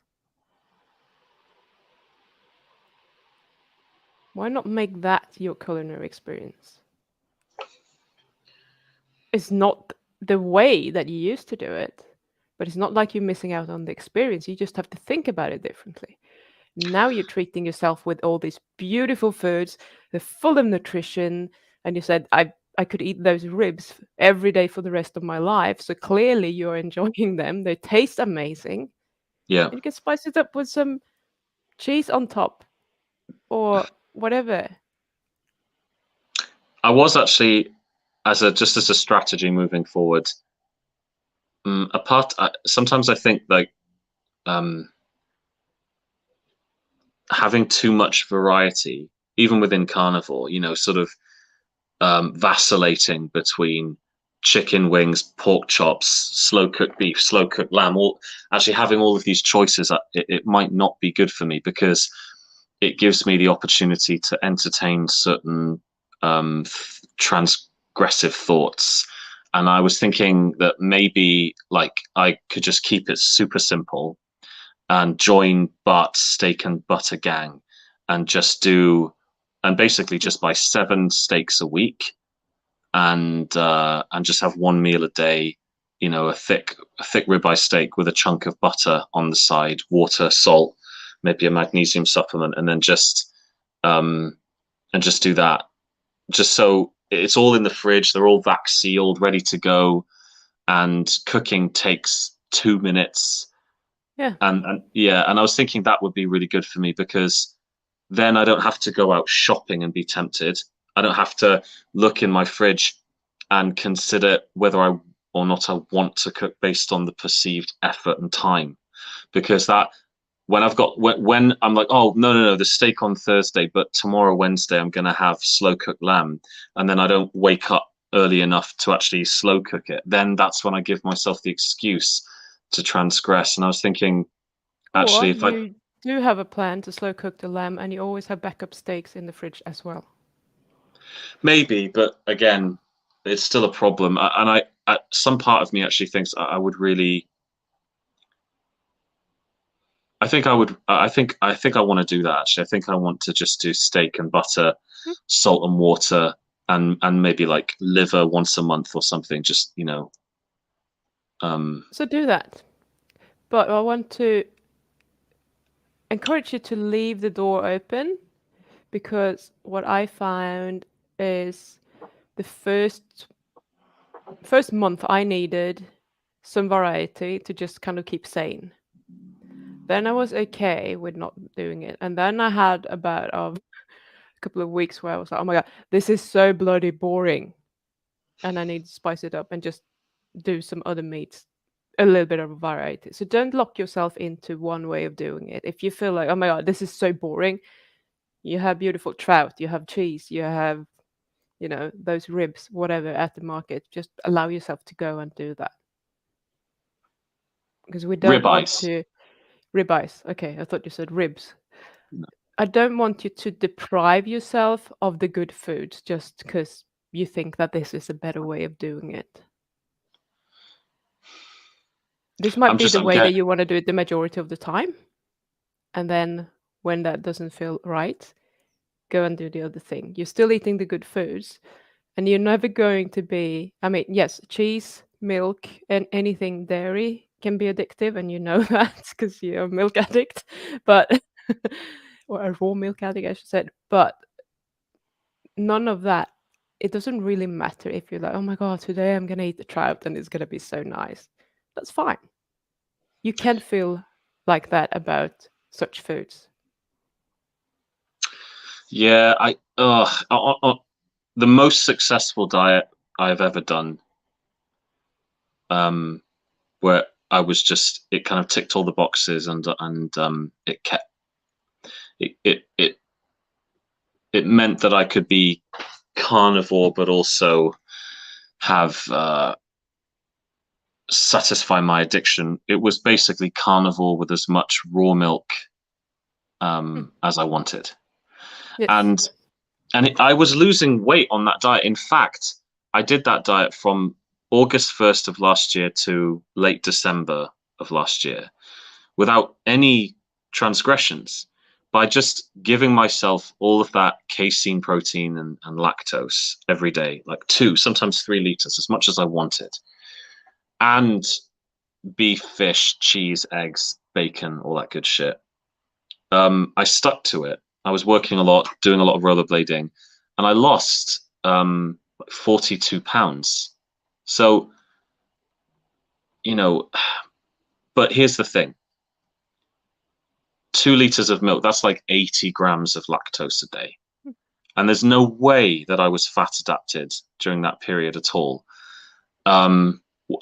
Speaker 1: Why not make that your culinary experience? It's not the way that you used to do it, but it's not like you're missing out on the experience. You just have to think about it differently. Now you're treating yourself with all these beautiful foods. They're full of nutrition. And you said, I could eat those ribs every day for the rest of my life. So clearly you're enjoying them. They taste amazing.
Speaker 2: Yeah,
Speaker 1: And you can spice it up with some cheese on top or whatever.
Speaker 2: I was actually just as a strategy moving forward. Sometimes I think like um, having too much variety, even within carnivore, sort of vacillating between chicken wings, pork chops, slow cooked beef, slow cooked lamb, all actually having all of these choices, it might not be good for me because it gives me the opportunity to entertain certain transgressive thoughts. And I was thinking that maybe like I could just keep it super simple and join Bart's Steak and Butter Gang and basically just buy 7 steaks a week and just have one meal a day, a thick ribeye steak with a chunk of butter on the side, water, salt, maybe a magnesium supplement, and then just do that. Just so it's all in the fridge, they're all vac sealed, ready to go, and cooking takes 2 minutes.
Speaker 1: Yeah.
Speaker 2: And yeah, and I was thinking that would be really good for me because then I don't have to go out shopping and be tempted. I don't have to look in my fridge and consider whether I or not I want to cook based on the perceived effort and time. Because that when I'm like, oh no, the steak on Thursday, but tomorrow Wednesday I'm gonna have slow cooked lamb, and then I don't wake up early enough to actually slow cook it, then that's when I give myself the excuse to transgress. And I was thinking,
Speaker 1: Or
Speaker 2: actually, if I
Speaker 1: you do have a plan to slow cook the lamb and you always have backup steaks in the fridge as well.
Speaker 2: maybe, but again, it's still a problem. Some part of me actually thinks I would really. I think I would. I think I want to do that. Actually, I think I want to just do steak and butter,
Speaker 1: Mm.
Speaker 2: salt and water, and maybe like liver once a month or something. Just um,
Speaker 1: So do that. But I want to encourage you to leave the door open because what I found is the first month I needed some variety to just kind of keep sane. Then I was okay with not doing it. And then I had about a couple of weeks where I was like, oh my God, this is so bloody boring. And I need to spice it up and just do some other meats, a little bit of a variety. So don't lock yourself into one way of doing it. If you feel like, oh my God, this is so boring, you have beautiful trout, you have cheese, you have, those ribs, whatever at the market, just allow yourself to go and do that. Because we don't want
Speaker 2: Ribeyes.
Speaker 1: to ribeyes. Okay, I thought you said ribs.
Speaker 2: No.
Speaker 1: I don't want you to deprive yourself of the good foods just because you think that this is a better way of doing it. This might be the way that you want to do it the majority of the time. And then when that doesn't feel right, go and do the other thing. You're still eating the good foods, and you're never going to be, I mean, yes, cheese, milk, and anything dairy can be addictive, and you know that because you're a milk addict, but or a raw milk addict, I should say. But none of that. It doesn't really matter if you're like, oh my God, today I'm gonna eat the trout and it's gonna be so nice. That's fine. You can feel like that about such foods.
Speaker 2: Yeah, the most successful diet I've ever done, where I was just, it kind of ticked all the boxes, and it meant that I could be carnivore, but also have satisfy my addiction. It was basically carnivore with as much raw milk as I wanted. Yes. I was losing weight on that diet. In fact, I did that diet from August 1st of last year to late December of last year without any transgressions, by just giving myself all of that casein protein and lactose every day, like 2, sometimes 3 liters, as much as I wanted. And beef, fish, cheese, eggs, bacon, all that good shit. I stuck to it. I was working a lot, doing a lot of rollerblading, and I lost 42 pounds. So, but here's the thing. 2 liters of milk, that's like 80 grams of lactose a day. And there's no way that I was fat adapted during that period at all. I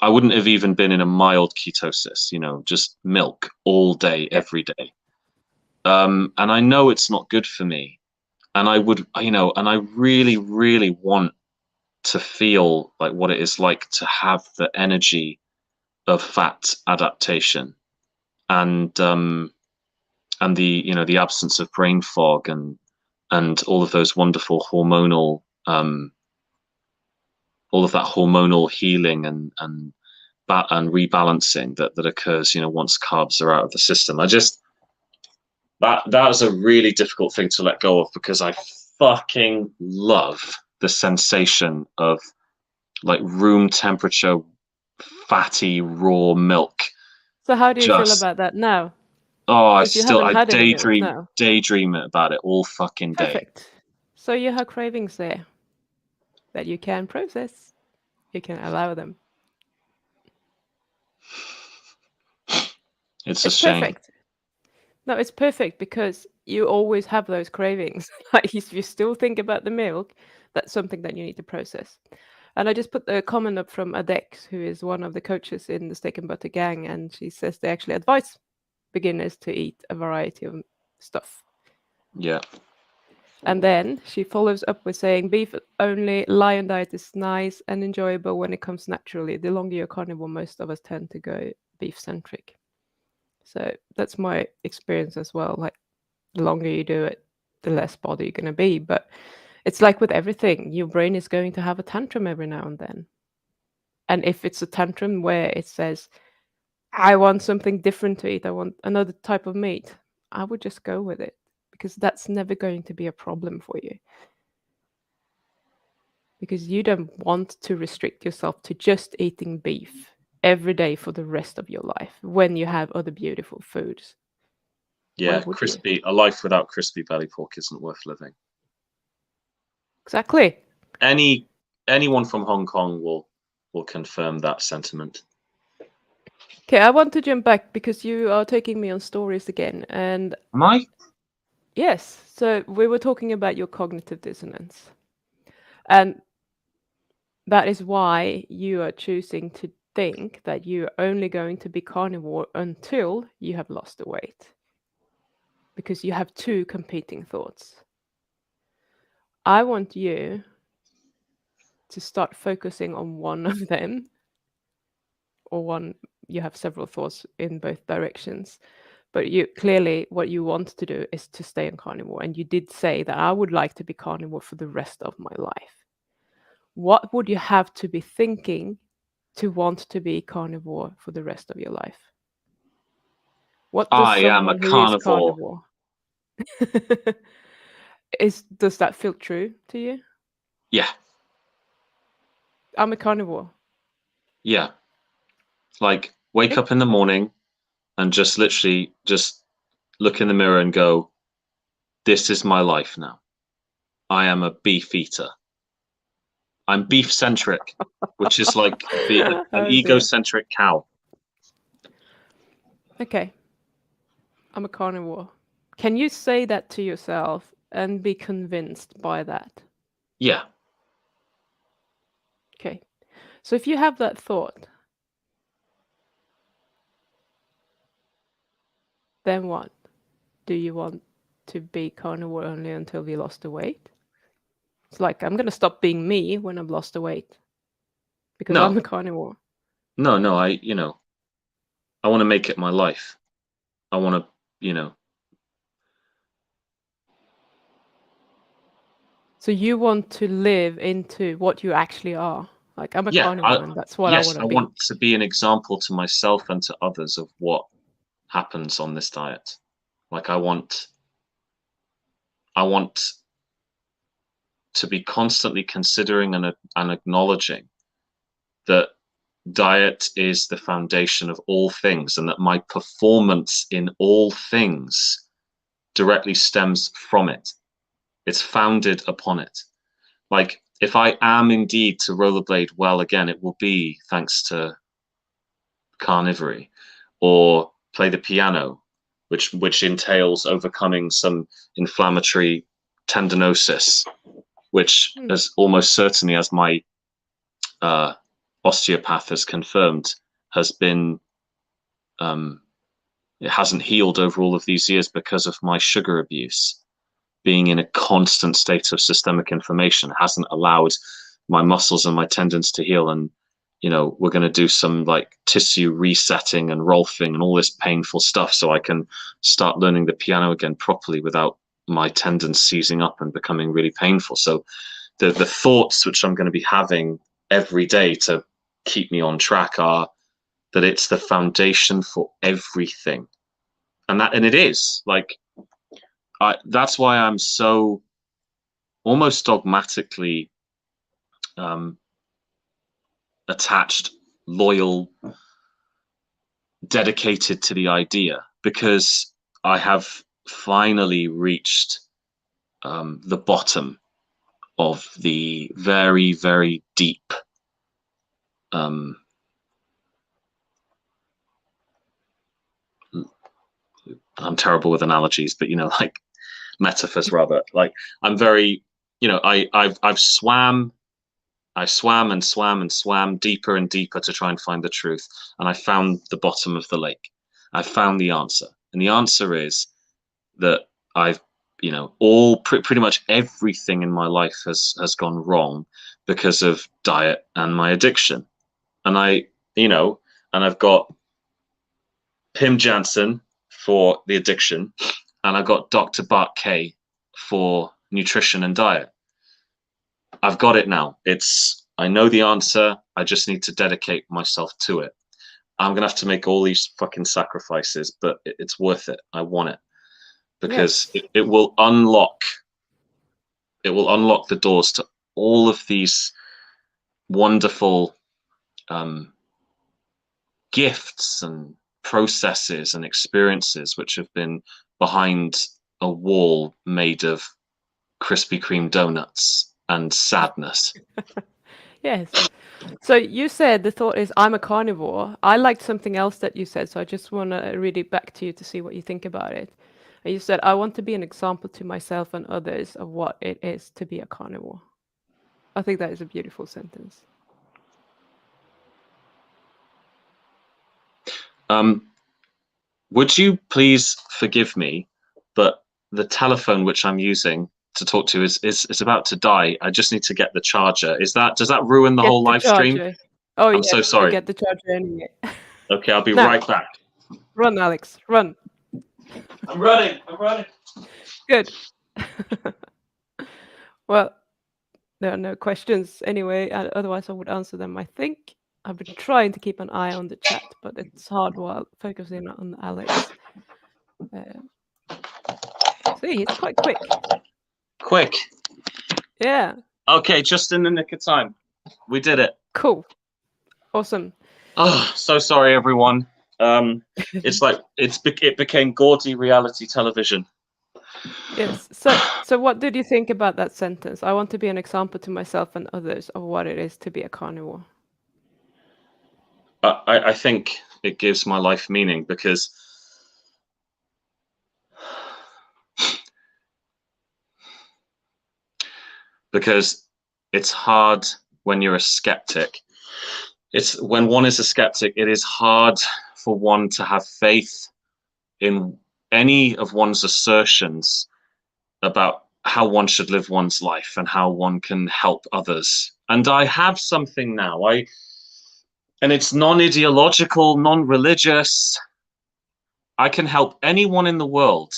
Speaker 2: wouldn't have even been in a mild ketosis, just milk all day, every day. And I know it's not good for me. And I would, and I really, really want to feel like what it is like to have the energy of fat adaptation and the, the absence of brain fog and all of those wonderful hormonal, all of that hormonal healing and rebalancing that occurs, once carbs are out of the system. That was a really difficult thing to let go of, because I fucking love the sensation of like room temperature, fatty, raw milk.
Speaker 1: So how do you feel about that now?
Speaker 2: Oh, I daydream about it all fucking day.
Speaker 1: Perfect. So you have cravings there that you can process. You can allow them.
Speaker 2: It's a shame.
Speaker 1: Perfect. No, it's perfect, because you always have those cravings. Like if you still think about the milk, that's something that you need to process. And I just put the comment up from Adex, who is one of the coaches in the Steak and Butter gang, and she says they actually advise beginners to eat a variety of stuff.
Speaker 2: Yeah.
Speaker 1: And then she follows up with saying beef only lion diet is nice and enjoyable when it comes naturally. The longer you're carnivore, most of us tend to go beef centric. So that's my experience as well. Like the longer you do it, the less bother you're going to be. But it's like with everything, your brain is going to have a tantrum every now and then. And if it's a tantrum where it says, I want something different to eat, I want another type of meat, I would just go with it, because that's never going to be a problem for you. Because you don't want to restrict yourself to just eating beef every day for the rest of your life when you have other beautiful foods.
Speaker 2: Yeah, a life without crispy belly pork isn't worth living.
Speaker 1: Exactly.
Speaker 2: anyone from Hong Kong will confirm that sentiment.
Speaker 1: Okay, I want to jump back because you are taking me on stories again. And
Speaker 2: Am I?
Speaker 1: yes, so we were talking about your cognitive dissonance. And that is why you are choosing to think that you're only going to be carnivore until you have lost the weight. Because you have two competing thoughts. I want you to start focusing on one of them, or one, you have several thoughts in both directions. But you clearly, what you want to do is to stay on carnivore. And you did say that I would like to be carnivore for the rest of my life. What would you have to be thinking to want to be carnivore for the rest of your life? What does
Speaker 2: I am a
Speaker 1: someone who is
Speaker 2: carnivore.
Speaker 1: carnivore does that feel true to you?
Speaker 2: Yeah.
Speaker 1: I'm a carnivore.
Speaker 2: Yeah. Like wake up in the morning and just literally just look in the mirror and go, this is my life now. I am a beef eater. I'm beef centric, which is like an
Speaker 1: Oh, dear.
Speaker 2: egocentric cow.
Speaker 1: Okay. I'm a carnivore. Can you say that to yourself and be convinced by that?
Speaker 2: Yeah.
Speaker 1: Okay. So if you have that thought, then what? Do you want to be carnivore only until you lost the weight? It's like, I'm going to stop being me when I've lost the weight because I'm
Speaker 2: No.
Speaker 1: a carnivore.
Speaker 2: No, I want to make it my life. I want to,
Speaker 1: So you want to live into what you actually are. Like, I'm a
Speaker 2: yeah,
Speaker 1: carnivore and that's what I
Speaker 2: yes,
Speaker 1: want to
Speaker 2: I
Speaker 1: be.
Speaker 2: want to be an example to myself and to others of what happens on this diet. Like I want to be constantly considering and acknowledging that diet is the foundation of all things and that my performance in all things directly stems from it. It's founded upon it. Like if I am indeed to rollerblade well again, it will be thanks to Carnivory, or play the piano, which entails overcoming some inflammatory tendinosis, which as almost certainly as my osteopath has confirmed has been it hasn't healed over all of these years because of my sugar abuse. Being in a constant state of systemic inflammation hasn't allowed my muscles and my tendons to heal. And we're going to do some like tissue resetting and rolfing and all this painful stuff so I can start learning the piano again properly without my tendons seizing up and becoming really painful. So the thoughts which I'm going to be having every day to keep me on track are that it's the foundation for everything. And it is like, that's why I'm so almost dogmatically attached, loyal, dedicated to the idea, because I have finally reached the bottom of the very, very deep I'm terrible with analogies, but like metaphors rather. Like I'm very, I've swam and swam and swam deeper and deeper to try and find the truth. And I found the bottom of the lake. I found the answer. And the answer is that I've, pretty much everything in my life has gone wrong because of diet and my addiction. And I've got Pim Jansson for the addiction, and I've got Dr. Bart K for nutrition and diet. I've got it now. I know the answer. I just need to dedicate myself to it. I'm gonna have to make all these fucking sacrifices, but it's worth it. I want it because it will unlock the doors to all of these wonderful gifts and processes and experiences which have been behind a wall made of Krispy Kreme donuts and sadness.
Speaker 1: Yes. So you said the thought is I'm a carnivore. I liked something else that you said, so I just want to read it back to you to see what you think about it. And you said, I want to be an example to myself and others of what it is to be a carnivore. I think that is a beautiful sentence.
Speaker 2: Would you please forgive me, but the telephone which I'm using to talk to is about to die. I just need to get the charger. Does that ruin the
Speaker 1: Get
Speaker 2: whole
Speaker 1: the
Speaker 2: live stream?
Speaker 1: charger. Oh,
Speaker 2: I'm
Speaker 1: yes,
Speaker 2: so
Speaker 1: you
Speaker 2: sorry.
Speaker 1: get the charger anyway.
Speaker 2: Okay, I'll be
Speaker 1: Now,
Speaker 2: right back.
Speaker 1: run, Alex, run.
Speaker 2: I'm running.
Speaker 1: Good. Well, there are no questions anyway. Otherwise, I would answer them, I think. I've been trying to keep an eye on the chat, but it's hard while focusing on Alex. See, he's quite quick.
Speaker 2: Quick.
Speaker 1: Yeah.
Speaker 2: Okay, just in the nick of time. We did it.
Speaker 1: Cool. Awesome.
Speaker 2: Oh, so sorry, everyone. It's like it became gaudy reality television.
Speaker 1: Yes. So what did you think about that sentence? I want to be an example to myself and others of what it is to be a carnivore.
Speaker 2: I think it gives my life meaning because it's hard when you're a skeptic. It's when one is a skeptic, it is hard for one to have faith in any of one's assertions about how one should live one's life and how one can help others. And I have something now. And it's non-ideological, non-religious. I can help anyone in the world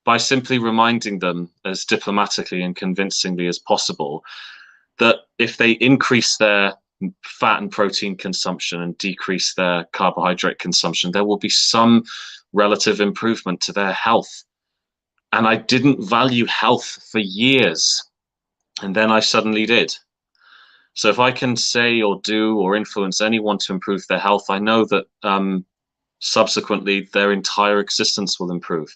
Speaker 2: by simply reminding them as diplomatically and convincingly as possible that if they increase their fat and protein consumption and decrease their carbohydrate consumption, there will be some relative improvement to their health. And I didn't value health for years, and then I suddenly did. So if I can say or do or influence anyone to improve their health, I know that subsequently their entire existence will improve,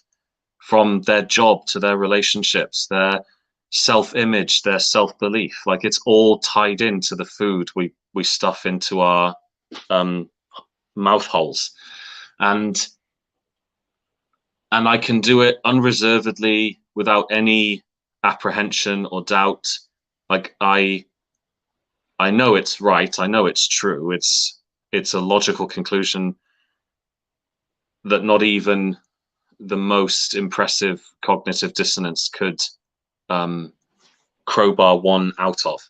Speaker 2: from their job to their relationships, their self-image, their self-belief. Like, it's all tied into the food we stuff into our mouth holes. And I can do it unreservedly without any apprehension or doubt. Like, I know it's right. I know it's true. It's a logical conclusion that not even the most impressive cognitive dissonance could crowbar one out of.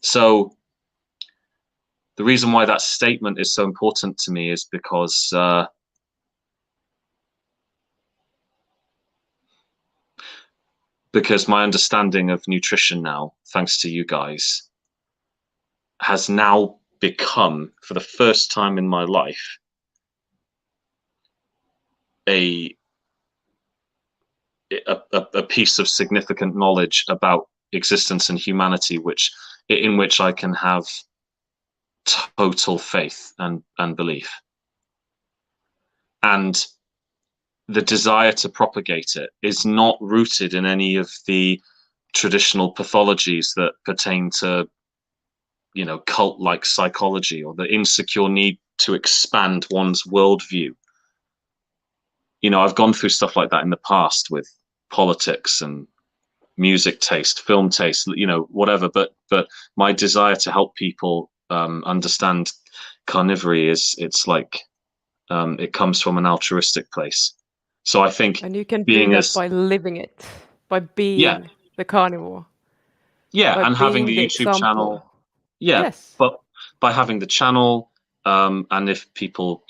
Speaker 2: So the reason why that statement is so important to me is because my understanding of nutrition now, thanks to you guys, has now become, for the first time in my life, a piece of significant knowledge about existence and humanity, in which I can have total faith and belief. And the desire to propagate it is not rooted in any of the traditional pathologies that pertain to, cult-like psychology, or the insecure need to expand one's worldview. I've gone through stuff like that in the past with politics and music taste, film taste, whatever. But my desire to help people understand Carnivory it comes from an altruistic place. So I think,
Speaker 1: and you can do that by living it, by being the carnivore.
Speaker 2: Yeah, and having the YouTube
Speaker 1: example.
Speaker 2: channel. Yeah,
Speaker 1: yes.
Speaker 2: But by having the channel, and if people,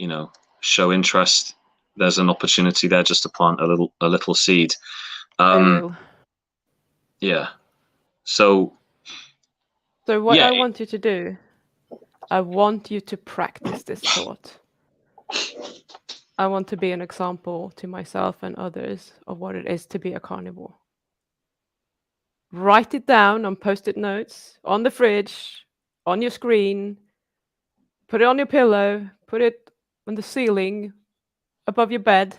Speaker 2: show interest, there's an opportunity there just to plant a little seed. Yeah. So
Speaker 1: what I want you to do, I want you to practice this thought. I want to be an example to myself and others of what it is to be a carnivore. Write it down on Post-it notes, on the fridge, on your screen, put it on your pillow, put it on the ceiling, above your bed,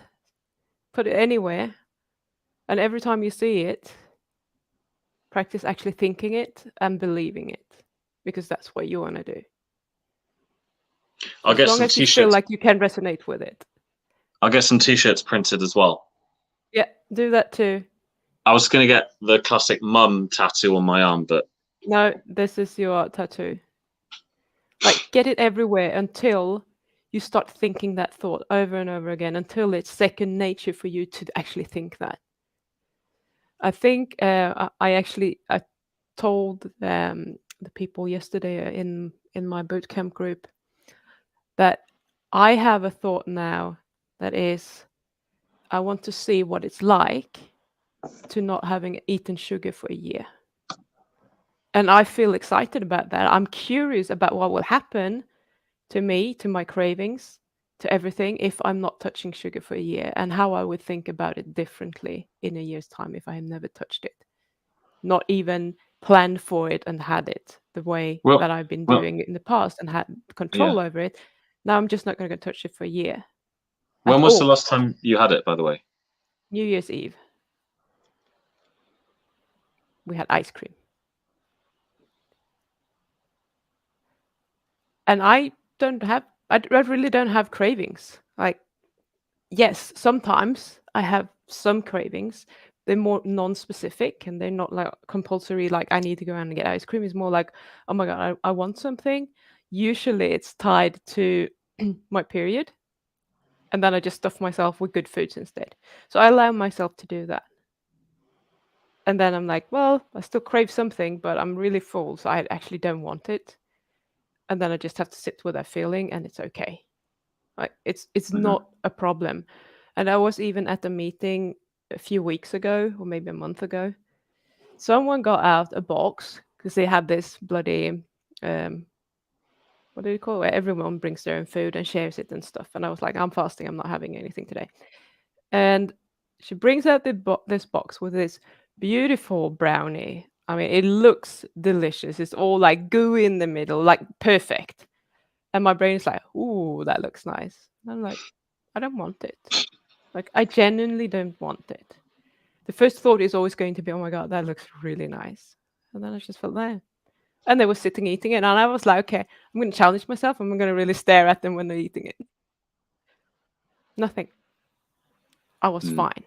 Speaker 1: put it anywhere. And every time you see it, Practice actually thinking it and believing it, because that's what you want to do.
Speaker 2: I'll
Speaker 1: As
Speaker 2: get
Speaker 1: long
Speaker 2: some
Speaker 1: as you feel
Speaker 2: t-shirts.
Speaker 1: like you can resonate with it.
Speaker 2: I'll get some t-shirts printed as well.
Speaker 1: Yeah, do that too.
Speaker 2: I was going to get the classic mum tattoo on my arm, but
Speaker 1: No, this is your tattoo. Like, get it everywhere until you start thinking that thought over and over again, until it's second nature for you to actually think that. I think I told the people yesterday in my boot camp group that I have a thought now that is, I want to see what it's like to not having eaten sugar for a year. And I feel excited about that. I'm curious about what will happen to me, to my cravings, to everything if I'm not touching sugar for a year, and how I would think about it differently in a year's time if I have never touched it. Not even planned for it and had it the way that I've been doing it in the past and had control over it. Now I'm just not going to touch it for a year.
Speaker 2: When was the last time you had it, by the way?
Speaker 1: New Year's Eve. We had ice cream. And I really don't have cravings. Like, yes, sometimes I have some cravings. They're more non-specific and they're not like compulsory, like I need to go out and get ice cream. It's more like, oh my God, I want something. Usually it's tied to my period. And then I just stuff myself with good foods instead. So I allow myself to do that. And then I'm like, well, I still crave something, but I'm really full, so I actually don't want it. And then I just have to sit with that feeling, and it's okay. Like it's not a problem. And I was even at a meeting a few weeks ago, or maybe a month ago. Someone got out a box because they had this bloody what do you call it? Everyone brings their own food and shares it and stuff. And I was like, I'm fasting. I'm not having anything today. And she brings out this box with this beautiful brownie. I mean, it looks delicious. It's all like gooey in the middle, like perfect. And my brain is like, ooh, that looks nice. And I'm like, I don't want it. Like, I genuinely don't want it. The first thought is always going to be, oh my God, that looks really nice. And then I just felt there. And they were sitting eating it. And I was like, okay, I'm going to challenge myself. I'm going to really stare at them when they're eating it. Nothing. I was fine.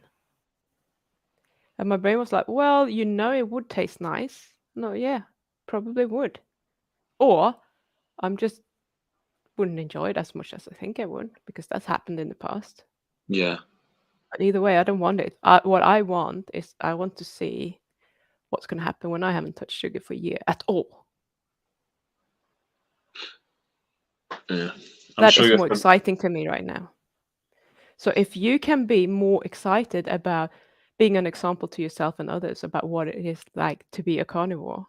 Speaker 1: And my brain was like, well, it would taste nice. No, yeah, probably would. Or I'm just wouldn't enjoy it as much as I think I would, because that's happened in the past.
Speaker 2: Yeah.
Speaker 1: But either way, I don't want it. What I want is I want to see what's going to happen when I haven't touched sugar for a year at all.
Speaker 2: Yeah.
Speaker 1: That is more exciting to me right now. So if you can be more excited about being an example to yourself and others about what it is like to be a carnivore,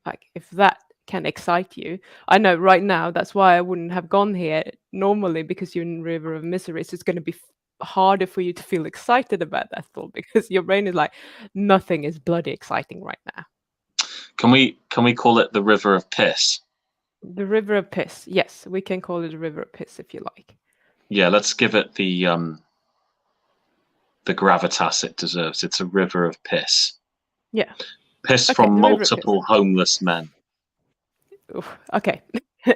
Speaker 1: like if that can excite you. I know right now that's why I wouldn't have gone here normally, because you're in River of Miseries. It's going to be harder for you to feel excited about that thought, because your brain is like, nothing is bloody exciting right now.
Speaker 2: Can we call it the River of Piss?
Speaker 1: The River of Piss. Yes, we can call it the River of Piss if you like.
Speaker 2: Yeah, let's give it the gravitas it deserves. It's a river of piss.
Speaker 1: Yeah.
Speaker 2: Piss from multiple homeless men.
Speaker 1: Okay.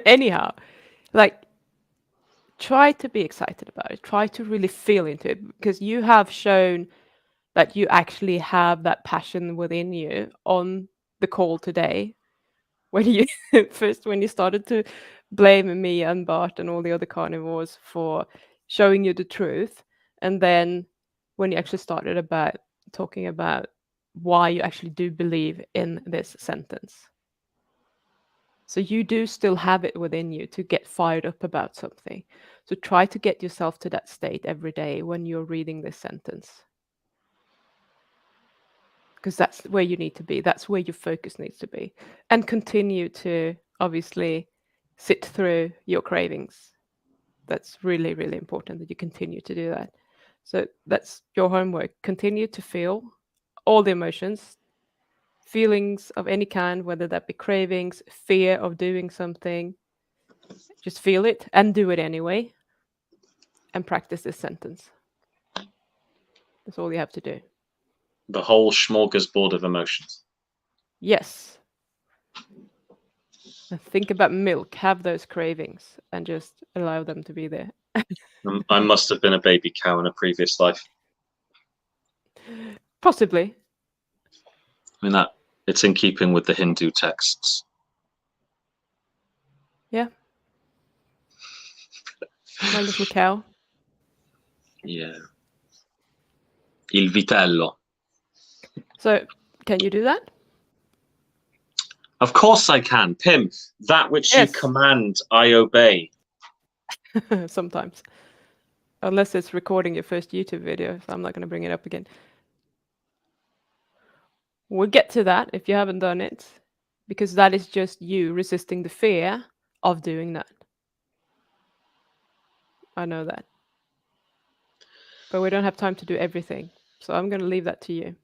Speaker 1: Anyhow, like, try to be excited about it. Try to really feel into it, because you have shown that you actually have that passion within you on the call today. When you when you started to blame me and Bart and all the other carnivores for showing you the truth, and then when you actually started about talking about why you actually do believe in this sentence. So you do still have it within you to get fired up about something. So try to get yourself to that state every day when you're reading this sentence. Because that's where you need to be. That's where your focus needs to be. And continue to obviously sit through your cravings. That's really, really important that you continue to do that. So that's your homework. Continue to feel all the emotions, feelings of any kind, whether that be cravings, fear of doing something. Just feel it and do it anyway. And practice this sentence. That's all you have to do.
Speaker 2: The whole smorgasbord of emotions.
Speaker 1: Yes. And think about milk, have those cravings, and just allow them to be there.
Speaker 2: I must have been a baby cow in a previous life.
Speaker 1: Possibly.
Speaker 2: I mean, that it's in keeping with the Hindu texts.
Speaker 1: Yeah. My little cow.
Speaker 2: Yeah. Il vitello.
Speaker 1: So, can you do that?
Speaker 2: Of course I can. Pim, that which
Speaker 1: Yes.
Speaker 2: you command, I obey.
Speaker 1: Sometimes. Unless it's recording your first YouTube video, so I'm not going to bring it up again. We'll get to that if you haven't done it, because that is just you resisting the fear of doing that. I know that. But we don't have time to do everything, so I'm going to leave that to you,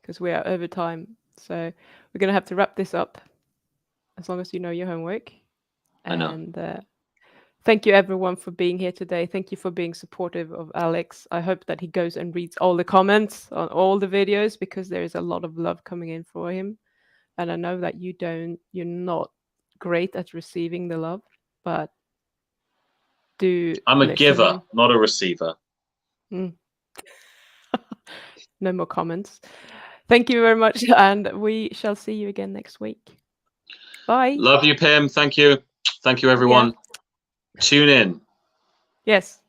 Speaker 1: because we are over time. So we're going to have to wrap this up, as long as you know your homework.
Speaker 2: I know.
Speaker 1: And thank you everyone for being here today. Thank you for being supportive of Alex. I hope that he goes and reads all the comments on all the videos, because there is a lot of love coming in for him. And I know that you're not great at receiving the love, but
Speaker 2: I'm a giver, not a receiver.
Speaker 1: No more comments. Thank you very much, and we shall see you again next week. Bye.
Speaker 2: Love you, Pim. Thank you. Thank you, everyone.
Speaker 1: Yeah.
Speaker 2: Tune in.
Speaker 1: Yes.